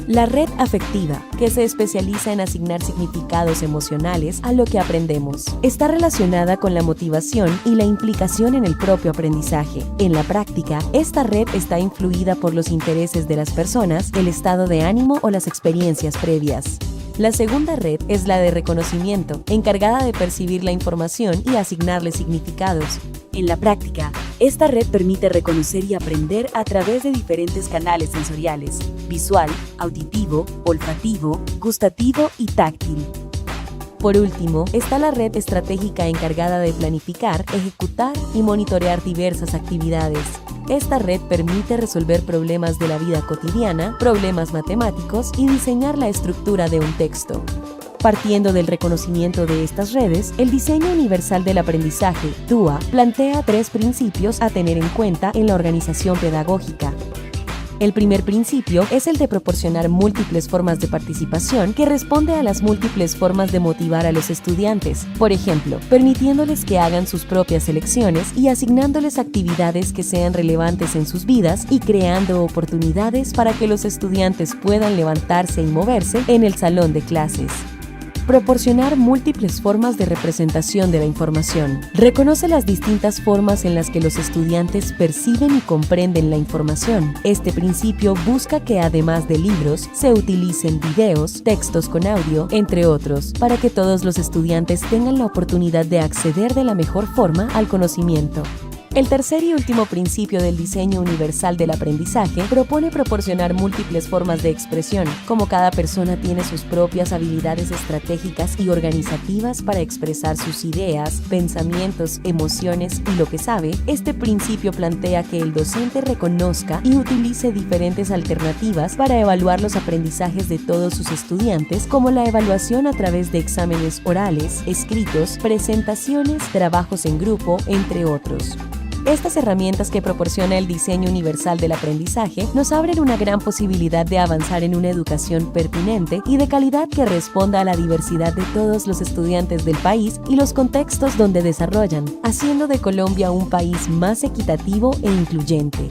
La red afectiva, que se especializa en asignar significados emocionales a lo que aprendemos, está relacionada con la motivación y la implicación en el propio aprendizaje. En la práctica, esta red está influida por los intereses de las personas, el estado de ánimo o las experiencias previas. La segunda red es la de reconocimiento, encargada de percibir la información y asignarle significados. En la práctica, esta red permite reconocer y aprender a través de diferentes canales sensoriales: visual, auditivo, olfativo, gustativo y táctil. Por último, está la red estratégica encargada de planificar, ejecutar y monitorear diversas actividades. Esta red permite resolver problemas de la vida cotidiana, problemas matemáticos y diseñar la estructura de un texto. Partiendo del reconocimiento de estas redes, el Diseño Universal del Aprendizaje, DUA, plantea 3 principios a tener en cuenta en la organización pedagógica. El primer principio es el de proporcionar múltiples formas de participación que responde a las múltiples formas de motivar a los estudiantes, por ejemplo, permitiéndoles que hagan sus propias elecciones y asignándoles actividades que sean relevantes en sus vidas y creando oportunidades para que los estudiantes puedan levantarse y moverse en el salón de clases. Proporcionar múltiples formas de representación de la información. Reconoce las distintas formas en las que los estudiantes perciben y comprenden la información. Este principio busca que además de libros, se utilicen videos, textos con audio, entre otros, para que todos los estudiantes tengan la oportunidad de acceder de la mejor forma al conocimiento. El tercer y último principio del Diseño Universal del Aprendizaje propone proporcionar múltiples formas de expresión. Como cada persona tiene sus propias habilidades estratégicas y organizativas para expresar sus ideas, pensamientos, emociones y lo que sabe, este principio plantea que el docente reconozca y utilice diferentes alternativas para evaluar los aprendizajes de todos sus estudiantes, como la evaluación a través de exámenes orales, escritos, presentaciones, trabajos en grupo, entre otros. Estas herramientas que proporciona el Diseño Universal del Aprendizaje nos abren una gran posibilidad de avanzar en una educación pertinente y de calidad que responda a la diversidad de todos los estudiantes del país y los contextos donde desarrollan, haciendo de Colombia un país más equitativo e incluyente.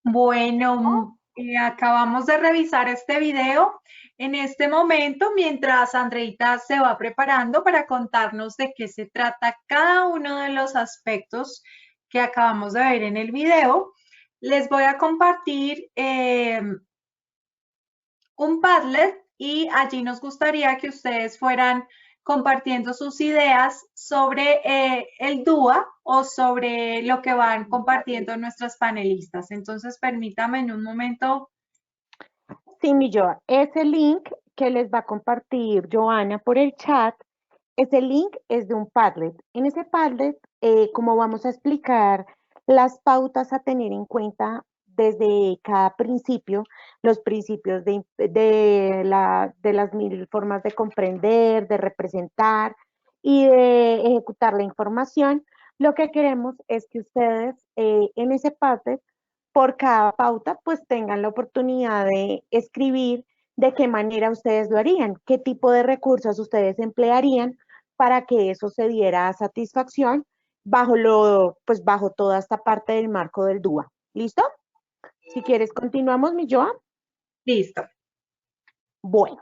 Bueno, Acabamos de revisar este video. En este momento, mientras Andreita se va preparando para contarnos de qué se trata cada uno de los aspectos que acabamos de ver en el video, les voy a compartir un Padlet y allí nos gustaría que ustedes fueran compartiendo sus ideas sobre el DUA o sobre lo que van compartiendo nuestras panelistas. Entonces, permítame en un momento. Sí, mi Joa, ese link que les va a compartir Joana por el chat, ese link es de un Padlet. En ese Padlet, como vamos a explicar las pautas a tener en cuenta desde cada principio, los principios de las 1000 formas de comprender, de representar y de ejecutar la información, lo que queremos es que ustedes en ese Padlet por cada pauta, pues tengan la oportunidad de escribir de qué manera ustedes lo harían, qué tipo de recursos ustedes emplearían para que eso se diera satisfacción pues bajo toda esta parte del marco del DUA. ¿Listo? Si quieres, continuamos, mi Joa. Listo. Bueno,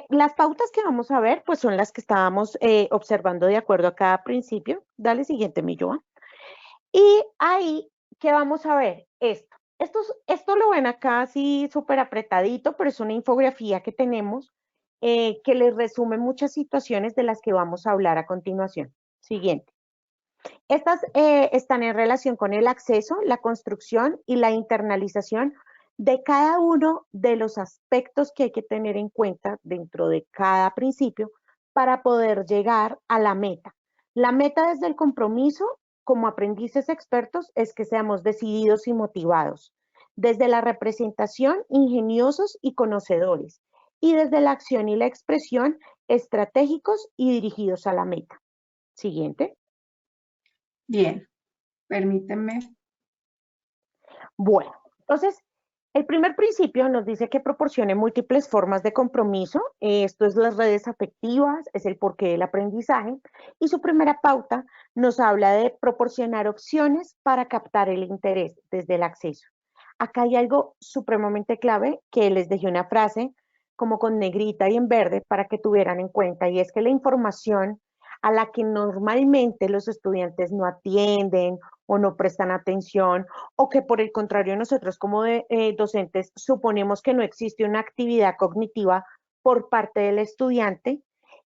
las pautas que vamos a ver, pues son las que estábamos observando de acuerdo a cada principio. Dale siguiente, mi Joa. Y ahí, ¿qué vamos a ver? Esto lo ven acá así súper apretadito, pero es una infografía que tenemos que les resume muchas situaciones de las que vamos a hablar a continuación. Siguiente. Estas están en relación con el acceso, la construcción y la internalización de cada uno de los aspectos que hay que tener en cuenta dentro de cada principio para poder llegar a la meta. La meta desde el compromiso como aprendices expertos es que seamos decididos y motivados. Desde la representación, ingeniosos y conocedores. Y desde la acción y la expresión, estratégicos y dirigidos a la meta. Siguiente. Bien, permítanme. Bueno, entonces, el primer principio nos dice que proporcione múltiples formas de compromiso. Esto es las redes afectivas, es el porqué del aprendizaje. Y su primera pauta nos habla de proporcionar opciones para captar el interés desde el acceso. Acá hay algo supremamente clave que les dejé una frase como con negrita y en verde para que tuvieran en cuenta, y es que la información a la que normalmente los estudiantes no atienden o no prestan atención, o que por el contrario nosotros como docentes suponemos que no existe una actividad cognitiva por parte del estudiante,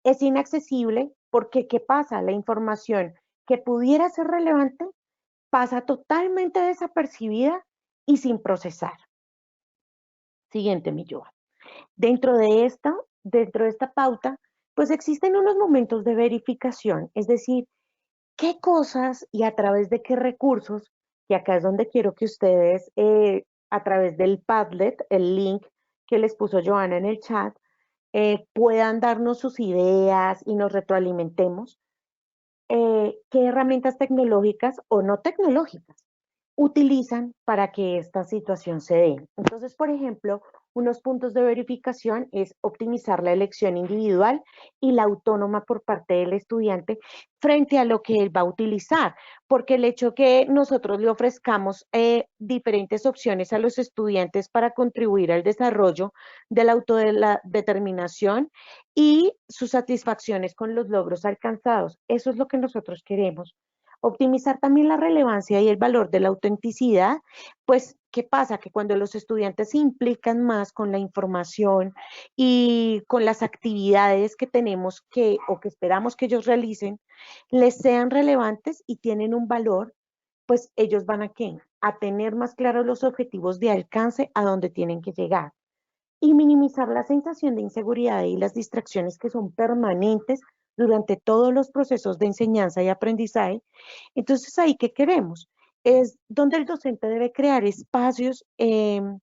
es inaccesible porque ¿qué pasa? La información que pudiera ser relevante pasa totalmente desapercibida y sin procesar. Siguiente, mi Joa. Dentro de esta pauta, pues existen unos momentos de verificación, es decir, qué cosas y a través de qué recursos, y acá es donde quiero que ustedes, a través del Padlet, el link que les puso Joana en el chat, puedan darnos sus ideas y nos retroalimentemos, qué herramientas tecnológicas o no tecnológicas utilizan para que esta situación se dé. Entonces, por ejemplo, unos puntos de verificación es optimizar la elección individual y la autónoma por parte del estudiante frente a lo que él va a utilizar, porque el hecho que nosotros le ofrezcamos diferentes opciones a los estudiantes para contribuir al desarrollo de la autodeterminación y sus satisfacciones con los logros alcanzados, eso es lo que nosotros queremos. Optimizar también la relevancia y el valor de la autenticidad, pues, ¿qué pasa? Que cuando los estudiantes se implican más con la información y con las actividades que tenemos o que esperamos que ellos realicen, les sean relevantes y tienen un valor, pues ellos van a tener más claros los objetivos de alcance a donde tienen que llegar. Y minimizar la sensación de inseguridad y las distracciones que son permanentes durante todos los procesos de enseñanza y aprendizaje. Entonces, ahí, ¿qué queremos? Es donde el docente debe crear espacios en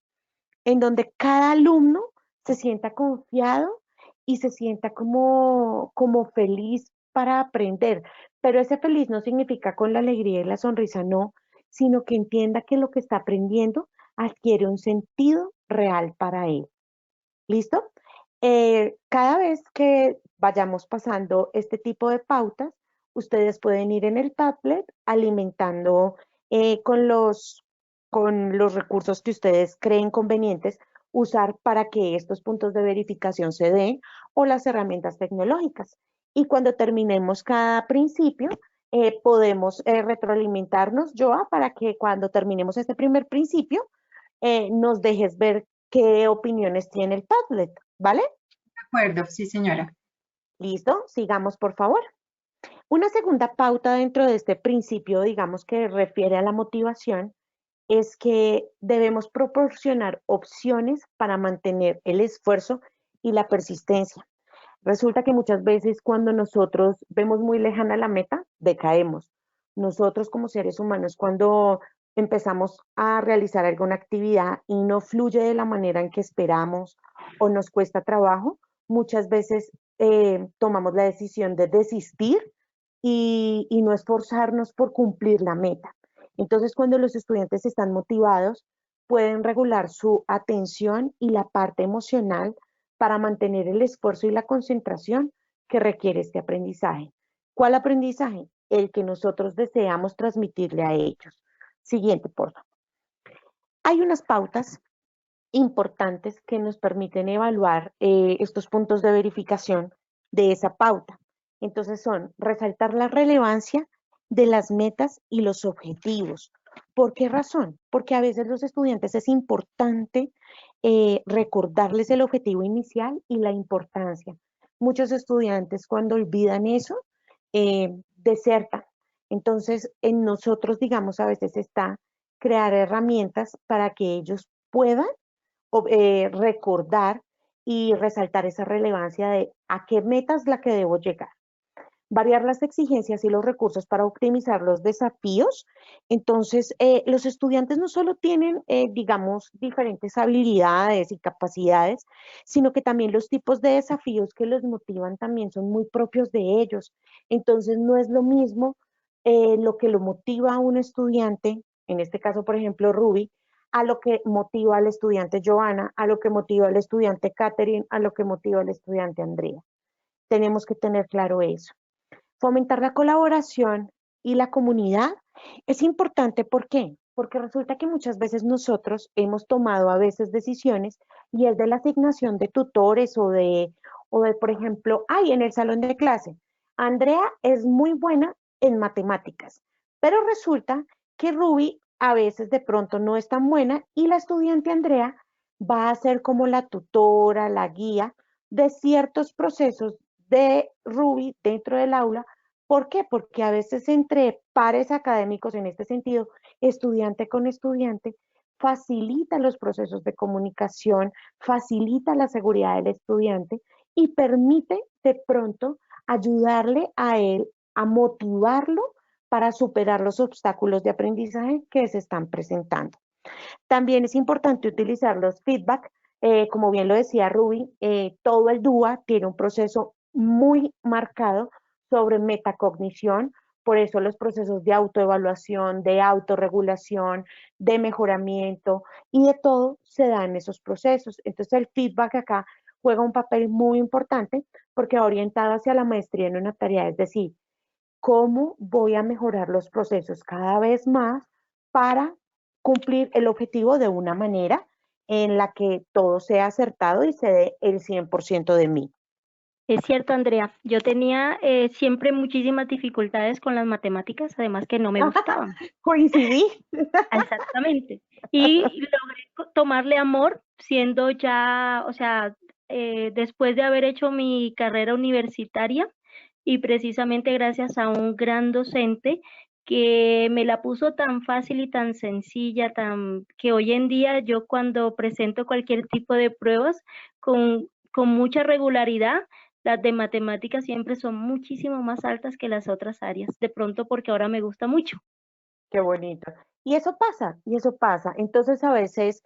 donde cada alumno se sienta confiado y se sienta como feliz para aprender. Pero ese feliz no significa con la alegría y la sonrisa, no, sino que entienda que lo que está aprendiendo adquiere un sentido real para él. ¿Listo? Cada vez que vayamos pasando este tipo de pautas, ustedes pueden ir en el tablet alimentando con los con los recursos que ustedes creen convenientes usar para que estos puntos de verificación se den o las herramientas tecnológicas. Y cuando terminemos cada principio, podemos retroalimentarnos, Joa, para que cuando terminemos este primer principio, nos dejes ver qué opiniones tiene el Padlet, ¿vale? De acuerdo, sí, señora. ¿Listo? Sigamos, por favor. Una segunda pauta dentro de este principio, digamos que refiere a la motivación, es que debemos proporcionar opciones para mantener el esfuerzo y la persistencia. Resulta que muchas veces cuando nosotros vemos muy lejana la meta, decaemos. Nosotros como seres humanos, cuando empezamos a realizar alguna actividad y no fluye de la manera en que esperamos o nos cuesta trabajo, muchas veces tomamos la decisión de desistir y no esforzarnos por cumplir la meta. Entonces, cuando los estudiantes están motivados, pueden regular su atención y la parte emocional para mantener el esfuerzo y la concentración que requiere este aprendizaje. ¿Cuál aprendizaje? El que nosotros deseamos transmitirle a ellos. Siguiente, por favor. Hay unas pautas importantes que nos permiten evaluar estos puntos de verificación de esa pauta. Entonces son resaltar la relevancia de las metas y los objetivos. ¿Por qué razón? Porque a veces los estudiantes es importante recordarles el objetivo inicial y la importancia. Muchos estudiantes cuando olvidan eso, desertan. Entonces, en nosotros, digamos, a veces está crear herramientas para que ellos puedan recordar y resaltar esa relevancia de a qué metas la que debo llegar. Variar las exigencias y los recursos para optimizar los desafíos. Entonces, los estudiantes no solo tienen, digamos, diferentes habilidades y capacidades, sino que también los tipos de desafíos que los motivan también son muy propios de ellos. Entonces, no es lo mismo lo que lo motiva a un estudiante, en este caso, por ejemplo, Ruby, a lo que motiva al estudiante Joana, a lo que motiva al estudiante Catherine, a lo que motiva al estudiante Andrea. Tenemos que tener claro eso. Fomentar la colaboración y la comunidad es importante. ¿Por qué? Porque resulta que muchas veces nosotros hemos tomado a veces decisiones y es de la asignación de tutores o de por ejemplo, en el salón de clase, Andrea es muy buena en matemáticas, pero resulta que Ruby a veces de pronto no es tan buena y la estudiante Andrea va a ser como la tutora, la guía de ciertos procesos de Ruby dentro del aula. ¿Por qué? Porque a veces entre pares académicos, en este sentido, estudiante con estudiante, facilita los procesos de comunicación, facilita la seguridad del estudiante y permite de pronto ayudarle a él a motivarlo para superar los obstáculos de aprendizaje que se están presentando. También es importante utilizar los feedback, como bien lo decía Ruby, todo el DUA tiene un proceso muy marcado sobre metacognición, por eso los procesos de autoevaluación, de autorregulación, de mejoramiento y de todo se dan esos procesos. Entonces el feedback acá juega un papel muy importante porque va orientado hacia la maestría en una tarea, es decir, cómo voy a mejorar los procesos cada vez más para cumplir el objetivo de una manera en la que todo sea acertado y se dé el 100% de mí. Es cierto, Andrea. Yo tenía siempre muchísimas dificultades con las matemáticas, además que no me gustaban. Coincidí. Exactamente. Y logré tomarle amor siendo ya, o sea, después de haber hecho mi carrera universitaria y precisamente gracias a un gran docente que me la puso tan fácil y tan sencilla, que hoy en día yo cuando presento cualquier tipo de pruebas con mucha regularidad, las de matemáticas siempre son muchísimo más altas que las otras áreas, de pronto porque ahora me gusta mucho. Qué bonito. Y eso pasa, y eso pasa. Entonces a veces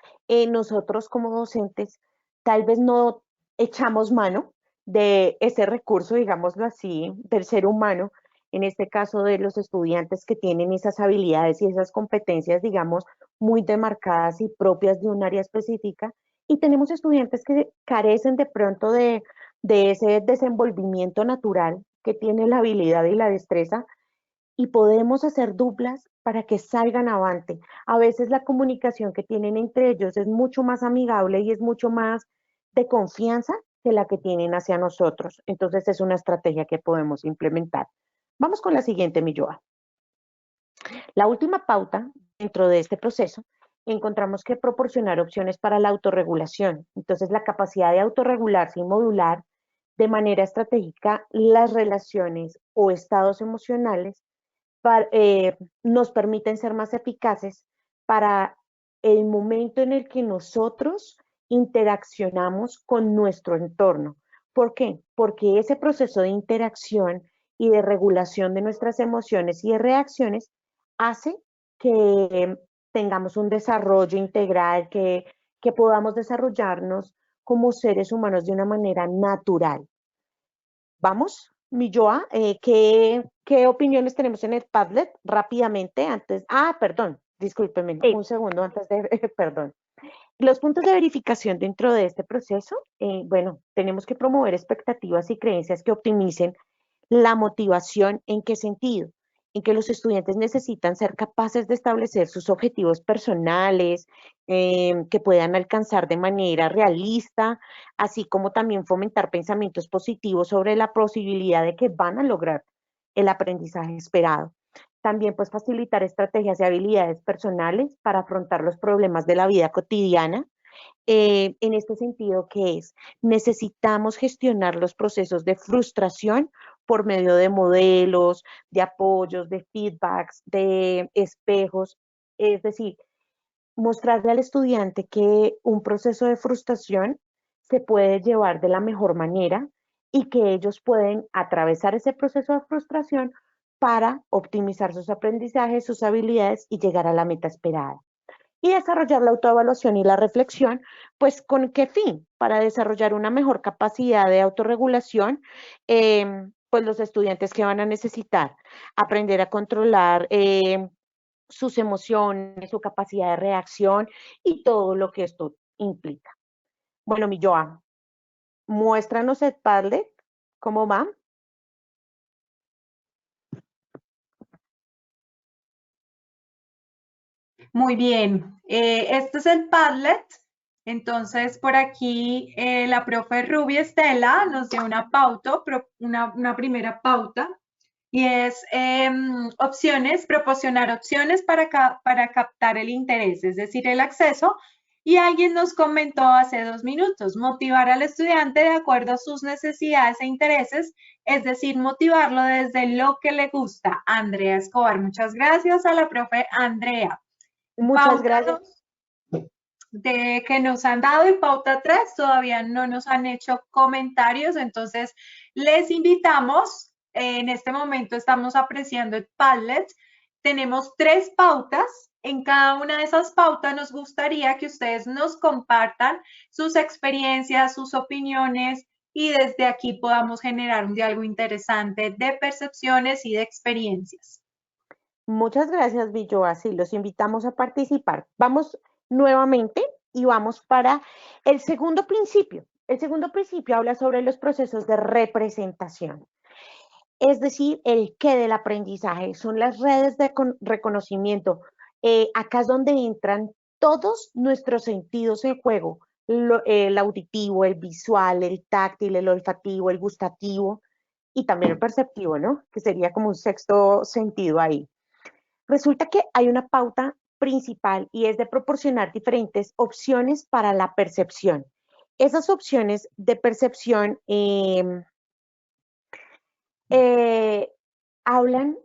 nosotros como docentes tal vez no echamos mano de ese recurso, digámoslo así, del ser humano, en este caso de los estudiantes que tienen esas habilidades y esas competencias, digamos, muy demarcadas y propias de un área específica. Y tenemos estudiantes que carecen de pronto de ese desenvolvimiento natural que tiene la habilidad y la destreza y podemos hacer duplas para que salgan avante. A veces la comunicación que tienen entre ellos es mucho más amigable y es mucho más de confianza que la que tienen hacia nosotros. Entonces es una estrategia que podemos implementar. Vamos con la siguiente, Milloa. La última pauta dentro de este proceso, encontramos que proporcionar opciones para la autorregulación. Entonces, la capacidad de autorregularse y modular de manera estratégica las relaciones o estados emocionales nos permiten ser más eficaces para el momento en el que nosotros interaccionamos con nuestro entorno. ¿Por qué? Porque ese proceso de interacción y de regulación de nuestras emociones y de reacciones hace que tengamos un desarrollo integral, que podamos desarrollarnos como seres humanos de una manera natural. Vamos, Milloa, ¿qué opiniones tenemos en el Padlet? Rápidamente, perdón, discúlpenme, Sí. un segundo antes de, perdón. Los puntos de verificación dentro de este proceso, bueno, tenemos que promover expectativas y creencias que optimicen la motivación. ¿En qué sentido? En que los estudiantes necesitan ser capaces de establecer sus objetivos personales, que puedan alcanzar de manera realista, así como también fomentar pensamientos positivos sobre la posibilidad de que van a lograr el aprendizaje esperado. También pues facilitar estrategias y habilidades personales para afrontar los problemas de la vida cotidiana. En este sentido, ¿qué es? Necesitamos gestionar los procesos de frustración por medio de modelos, de apoyos, de feedbacks, de espejos. Es decir, mostrarle al estudiante que un proceso de frustración se puede llevar de la mejor manera y que ellos pueden atravesar ese proceso de frustración para optimizar sus aprendizajes, sus habilidades y llegar a la meta esperada. Y desarrollar la autoevaluación y la reflexión, pues ¿con qué fin? Para desarrollar una mejor capacidad de autorregulación, pues los estudiantes que van a necesitar aprender a controlar sus emociones, su capacidad de reacción y todo lo que esto implica. Bueno, Milloa, muéstranos el Padlet, ¿cómo va? Muy bien, este es el Padlet. Entonces, por aquí la profe Ruby Estela nos dio una pauta, una primera pauta, y es proporcionar opciones para captar el interés, es decir, el acceso. Y alguien nos comentó hace 2 minutos, motivar al estudiante de acuerdo a sus necesidades e intereses, es decir, motivarlo desde lo que le gusta. Andrea Escobar, muchas gracias a la profe Andrea. Muchas gracias. De que nos han dado y pauta 3, todavía no nos han hecho comentarios, entonces les invitamos, en este momento estamos apreciando el Padlet, tenemos 3 pautas, en cada una de esas pautas nos gustaría que ustedes nos compartan sus experiencias, sus opiniones y desde aquí podamos generar un diálogo interesante de percepciones y de experiencias. Muchas gracias, Villoa. Sí, los invitamos a participar. Vamos nuevamente y vamos para el segundo principio. El segundo principio habla sobre los procesos de representación. Es decir, el qué del aprendizaje. Son las redes de reconocimiento. Acá es donde entran todos nuestros sentidos en juego. El auditivo, el visual, el táctil, el olfativo, el gustativo y también el perceptivo, ¿no? Que sería como un sexto sentido ahí. Resulta que hay una pauta principal y es de proporcionar diferentes opciones para la percepción. Esas opciones de percepción hablan,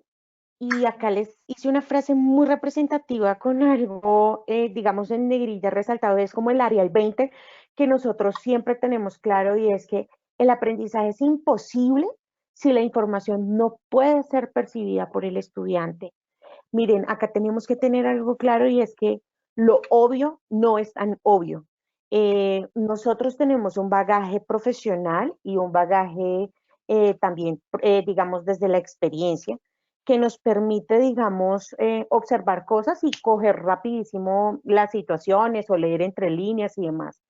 y acá les hice una frase muy representativa con algo, digamos, en negrilla resaltado, es como el área, el 20, que nosotros siempre tenemos claro, y es que el aprendizaje es imposible si la información no puede ser percibida por el estudiante. Miren, acá tenemos que tener algo claro y es que lo obvio no es tan obvio. Nosotros tenemos un bagaje profesional y un bagaje también, digamos, desde la experiencia, que nos permite, digamos, observar cosas y coger rapidísimo las situaciones o leer entre líneas y demás.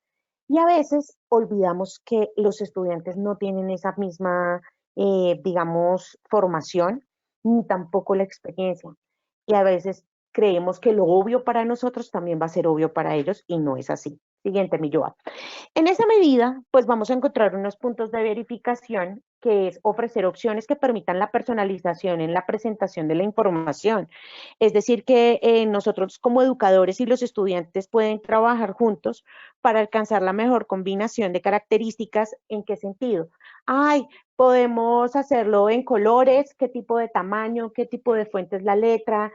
Y a veces olvidamos que los estudiantes no tienen esa misma, digamos, formación ni tampoco la experiencia. Y a veces creemos que lo obvio para nosotros también va a ser obvio para ellos y no es así. Siguiente, mi Joa. En esa medida, pues vamos a encontrar unos puntos de verificación, que es ofrecer opciones que permitan la personalización en la presentación de la información. Es decir, que nosotros como educadores y los estudiantes pueden trabajar juntos para alcanzar la mejor combinación de características. ¿En qué sentido? Ay, podemos hacerlo en colores, qué tipo de tamaño, qué tipo de fuente es la letra,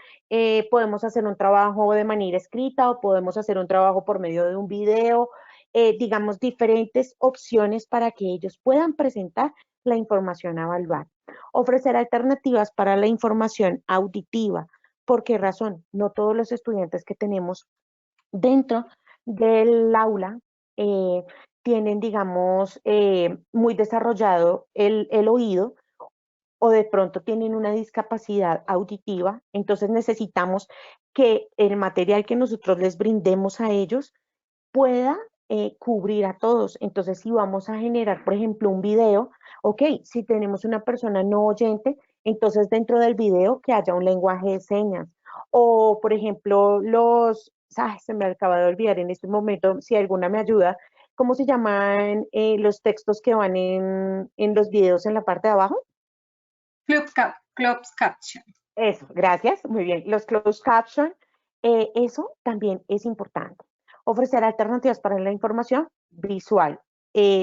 podemos hacer un trabajo de manera escrita o podemos hacer un trabajo por medio de un video, digamos, diferentes opciones para que ellos puedan presentar la información a evaluar. Ofrecer alternativas para la información auditiva. ¿Por qué razón? No todos los estudiantes que tenemos dentro del aula tienen, digamos, muy desarrollado el oído o de pronto tienen una discapacidad auditiva, entonces necesitamos que el material que nosotros les brindemos a ellos pueda cubrir a todos. Entonces, si vamos a generar, por ejemplo, un video, ok, si tenemos una persona no oyente, entonces dentro del video que haya un lenguaje de señas. O, por ejemplo, se me acaba de olvidar en este momento, si alguna me ayuda, ¿cómo se llaman los textos que van en los videos en la parte de abajo? Closed caption. Eso, gracias, muy bien. Los closed caption, eso también es importante. Ofrecer alternativas para la información visual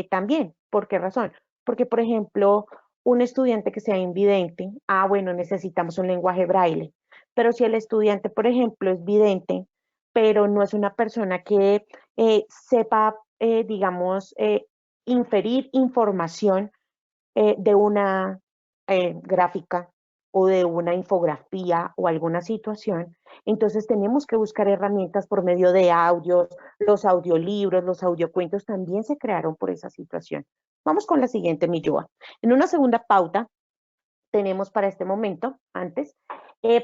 también. ¿Por qué razón? Porque, por ejemplo, un estudiante que sea invidente, bueno, necesitamos un lenguaje braille. Pero si el estudiante, por ejemplo, es vidente, pero no es una persona que sepa, digamos, inferir información de una gráfica o de una infografía o alguna situación, entonces tenemos que buscar herramientas por medio de audios, los audiolibros, los audiocuentos también se crearon por esa situación. Vamos con la siguiente, mi Joa. En una segunda pauta tenemos para este momento, antes,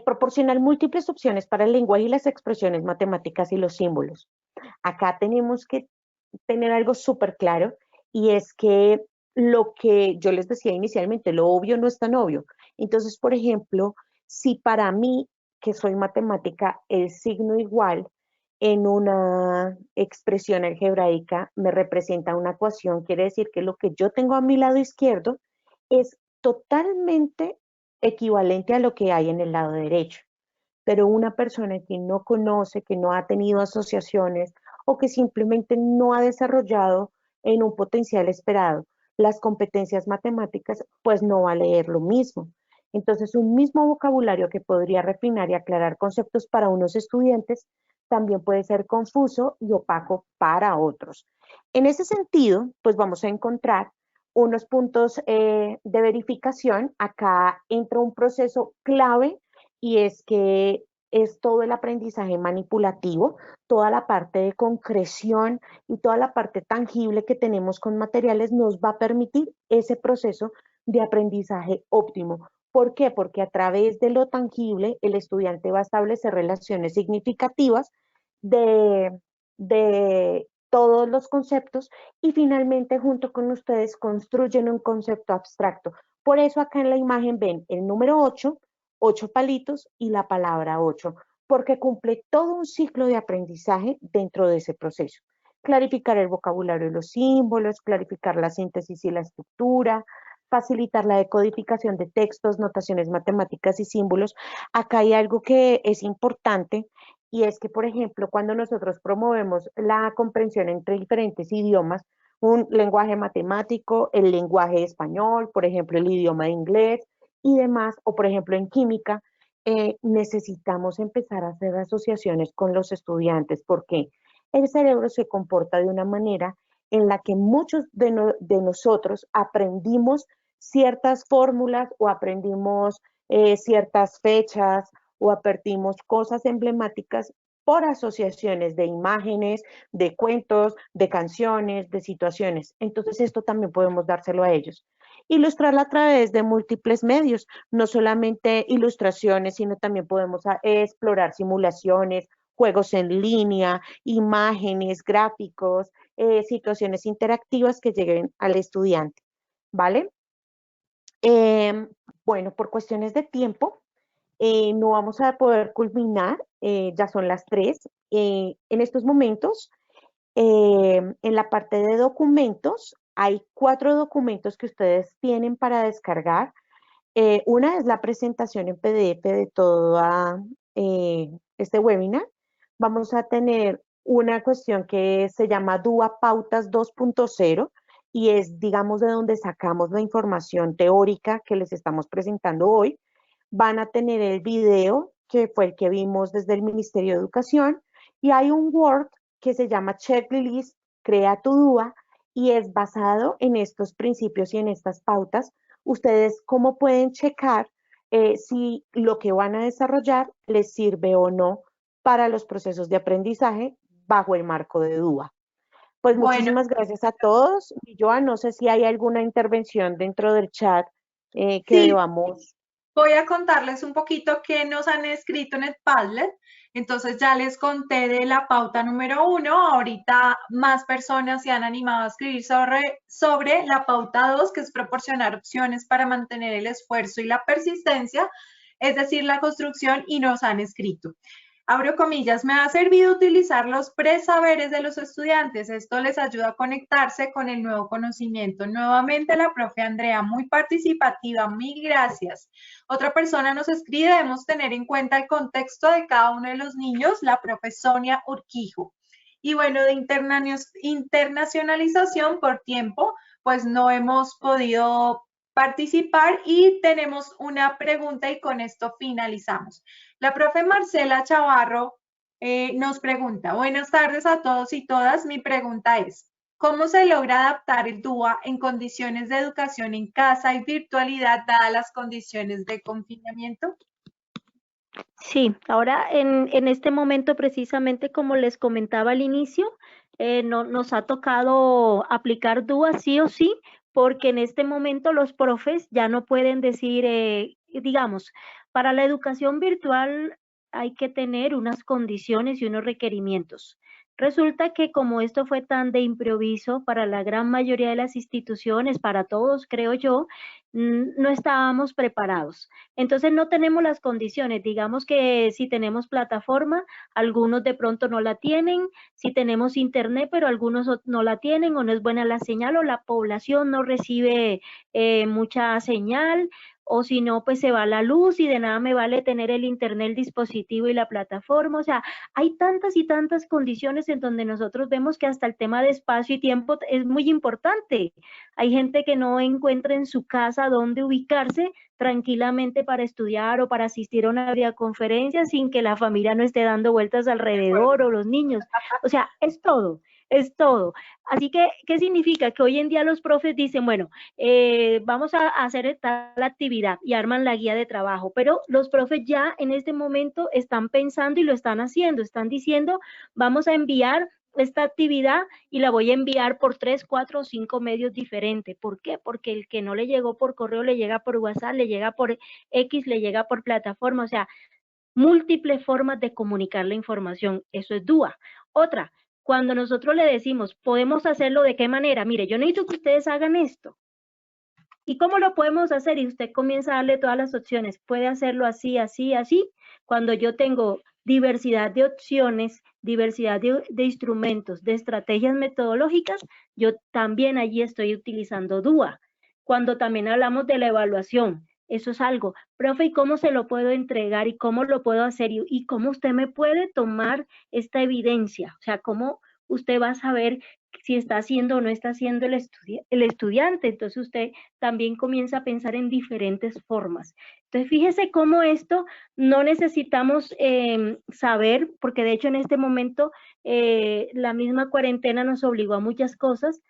proporcionar múltiples opciones para el lenguaje y las expresiones matemáticas y los símbolos. Acá tenemos que tener algo súper claro y es que lo que yo les decía inicialmente, lo obvio no es tan obvio. Entonces, por ejemplo, si para mí, que soy matemática, el signo igual en una expresión algebraica me representa una ecuación, quiere decir que lo que yo tengo a mi lado izquierdo es totalmente equivalente a lo que hay en el lado derecho. Pero una persona que no conoce, que no ha tenido asociaciones o que simplemente no ha desarrollado en un potencial esperado las competencias matemáticas, pues no va a leer lo mismo. Entonces, un mismo vocabulario que podría refinar y aclarar conceptos para unos estudiantes también puede ser confuso y opaco para otros. En ese sentido, pues vamos a encontrar unos puntos de verificación. Acá entra un proceso clave y es que es todo el aprendizaje manipulativo, toda la parte de concreción y toda la parte tangible que tenemos con materiales nos va a permitir ese proceso de aprendizaje óptimo. ¿Por qué? Porque a través de lo tangible el estudiante va a establecer relaciones significativas de todos los conceptos y finalmente junto con ustedes construyen un concepto abstracto. Por eso acá en la imagen ven el número 8 palitos y la palabra 8, porque cumple todo un ciclo de aprendizaje dentro de ese proceso. Clarificar el vocabulario de los símbolos, clarificar la síntesis y la estructura, facilitar la decodificación de textos, notaciones matemáticas y símbolos. Acá hay algo que es importante y es que, por ejemplo, cuando nosotros promovemos la comprensión entre diferentes idiomas, un lenguaje matemático, el lenguaje español, por ejemplo, el idioma de inglés, y demás, o por ejemplo en química, necesitamos empezar a hacer asociaciones con los estudiantes porque el cerebro se comporta de una manera en la que muchos de nosotros aprendimos ciertas fórmulas o aprendimos ciertas fechas o aprendimos cosas emblemáticas por asociaciones de imágenes, de cuentos, de canciones, de situaciones. Entonces esto también podemos dárselo a ellos. Ilustrarla a través de múltiples medios, no solamente ilustraciones, sino también podemos explorar simulaciones, juegos en línea, imágenes, gráficos, situaciones interactivas que lleguen al estudiante, ¿vale? Bueno, por cuestiones de tiempo, no vamos a poder culminar, ya son las 3. En estos momentos, en la parte de documentos, hay 4 documentos que ustedes tienen para descargar. Una es la presentación en PDF de todo este webinar. Vamos a tener una cuestión que se llama DUA Pautas 2.0 y es, digamos, de donde sacamos la información teórica que les estamos presentando hoy. Van a tener el video, que fue el que vimos desde el Ministerio de Educación, y hay un Word que se llama Checklist, Crea tu DUA, y es basado en estos principios y en estas pautas. Ustedes, ¿cómo pueden checar si lo que van a desarrollar les sirve o no para los procesos de aprendizaje bajo el marco de DUA? Pues Bueno, muchísimas gracias a todos. Y Joan, no sé si hay alguna intervención dentro del chat que sí, debamos. voy a contarles un poquito qué nos han escrito en el Padlet. Entonces ya les conté de la pauta número 1. Ahorita más personas se han animado a escribir sobre la pauta 2, que es proporcionar opciones para mantener el esfuerzo y la persistencia, es decir, la construcción, y nos han escrito. Abro comillas, me ha servido utilizar los presaberes de los estudiantes. Esto les ayuda a conectarse con el nuevo conocimiento. Nuevamente la profe Andrea, muy participativa, mil gracias. Otra persona nos escribe, debemos tener en cuenta el contexto de cada uno de los niños, la profe Sonia Urquijo. Y bueno, de internacionalización por tiempo, pues no hemos podido participar y tenemos una pregunta y con esto finalizamos. La profe Marcela Chavarro nos pregunta, buenas tardes a todos y todas, mi pregunta es, ¿cómo se logra adaptar el DUA en condiciones de educación en casa y virtualidad dadas las condiciones de confinamiento? Sí, ahora en este momento precisamente como les comentaba al inicio, nos ha tocado aplicar DUA sí o sí, porque en este momento los profes ya no pueden decir, digamos, para la educación virtual hay que tener unas condiciones y unos requerimientos. Resulta que como esto fue tan de improviso para la gran mayoría de las instituciones, para todos creo yo, no estábamos preparados. Entonces no tenemos las condiciones, digamos que si tenemos plataforma, algunos de pronto no la tienen, si tenemos internet, pero algunos no la tienen o no es buena la señal o la población no recibe mucha señal o si no, pues se va la luz y de nada me vale tener el internet, el dispositivo y la plataforma. O sea, hay tantas y tantas condiciones en donde nosotros vemos que hasta el tema de espacio y tiempo es muy importante. Hay gente que no encuentra en su casa dónde ubicarse tranquilamente para estudiar o para asistir a una videoconferencia sin que la familia no esté dando vueltas alrededor o los niños. O sea, es todo. Es todo. Así que, ¿qué significa? Que hoy en día los profes dicen, bueno, vamos a hacer tal actividad y arman la guía de trabajo, pero los profes ya en este momento están pensando y lo están haciendo, están diciendo, vamos a enviar esta actividad y la voy a enviar por 3, 4 o 5 medios diferentes. ¿Por qué? Porque el que no le llegó por correo le llega por WhatsApp, le llega por X, le llega por plataforma, o sea, múltiples formas de comunicar la información. Eso es DUA. Otra, cuando nosotros le decimos, podemos hacerlo de qué manera, mire, yo necesito que ustedes hagan esto. ¿Y cómo lo podemos hacer? Y usted comienza a darle todas las opciones. Puede hacerlo así, así, así. Cuando yo tengo diversidad de opciones, diversidad de instrumentos, de estrategias metodológicas, yo también allí estoy utilizando DUA. Cuando también hablamos de la evaluación, eso es algo, profe, ¿y cómo se lo puedo entregar? ¿Y cómo lo puedo hacer? ¿Y cómo usted me puede tomar esta evidencia? O sea, ¿cómo usted va a saber si está haciendo o no está haciendo el estudiante? Entonces usted también comienza a pensar en diferentes formas. Entonces fíjese cómo esto no necesitamos saber, porque de hecho en este momento la misma cuarentena nos obligó a muchas cosas,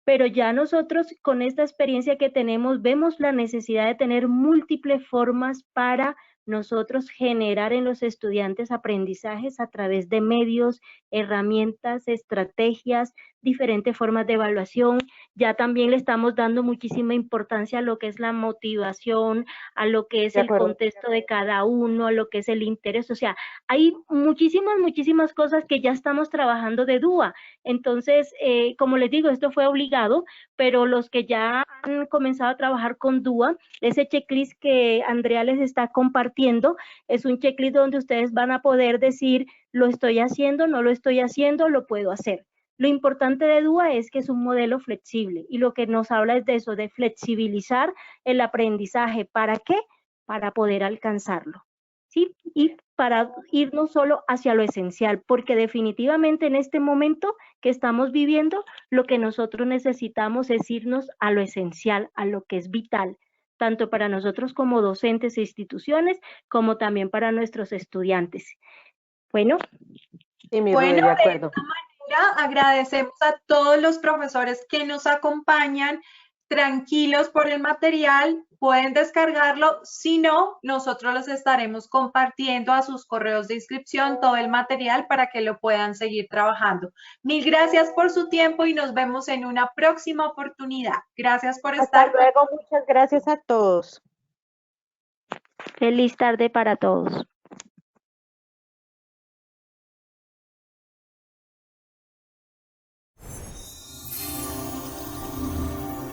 pero ya nosotros con esta experiencia que tenemos vemos la necesidad de tener múltiples formas para nosotros generar en los estudiantes aprendizajes a través de medios, herramientas, estrategias, diferentes formas de evaluación. Ya también le estamos dando muchísima importancia a lo que es la motivación, a lo que es el contexto de cada uno, a lo que es el interés. O sea, hay muchísimas cosas que ya estamos trabajando de DUA. Entonces, como les digo, esto fue obligado, pero los que ya han comenzado a trabajar con DUA, ese checklist que Andrea les está compartiendo, es un checklist donde ustedes van a poder decir, lo estoy haciendo, no lo estoy haciendo, lo puedo hacer. Lo importante de DUA es que es un modelo flexible y lo que nos habla es de eso, de flexibilizar el aprendizaje. ¿Para qué? Para poder alcanzarlo, ¿sí? Y para irnos solo hacia lo esencial, porque definitivamente en este momento que estamos viviendo, lo que nosotros necesitamos es irnos a lo esencial, a lo que es vital, tanto para nosotros como docentes e instituciones, como también para nuestros estudiantes. Bueno. Sí, mi Rubí, de acuerdo. Agradecemos a todos los profesores que nos acompañan, tranquilos por el material, pueden descargarlo, si no, nosotros los estaremos compartiendo a sus correos de inscripción todo el material para que lo puedan seguir trabajando. Mil gracias por su tiempo y nos vemos en una próxima oportunidad. Gracias por estar. Hasta luego, muchas gracias a todos. Feliz tarde para todos.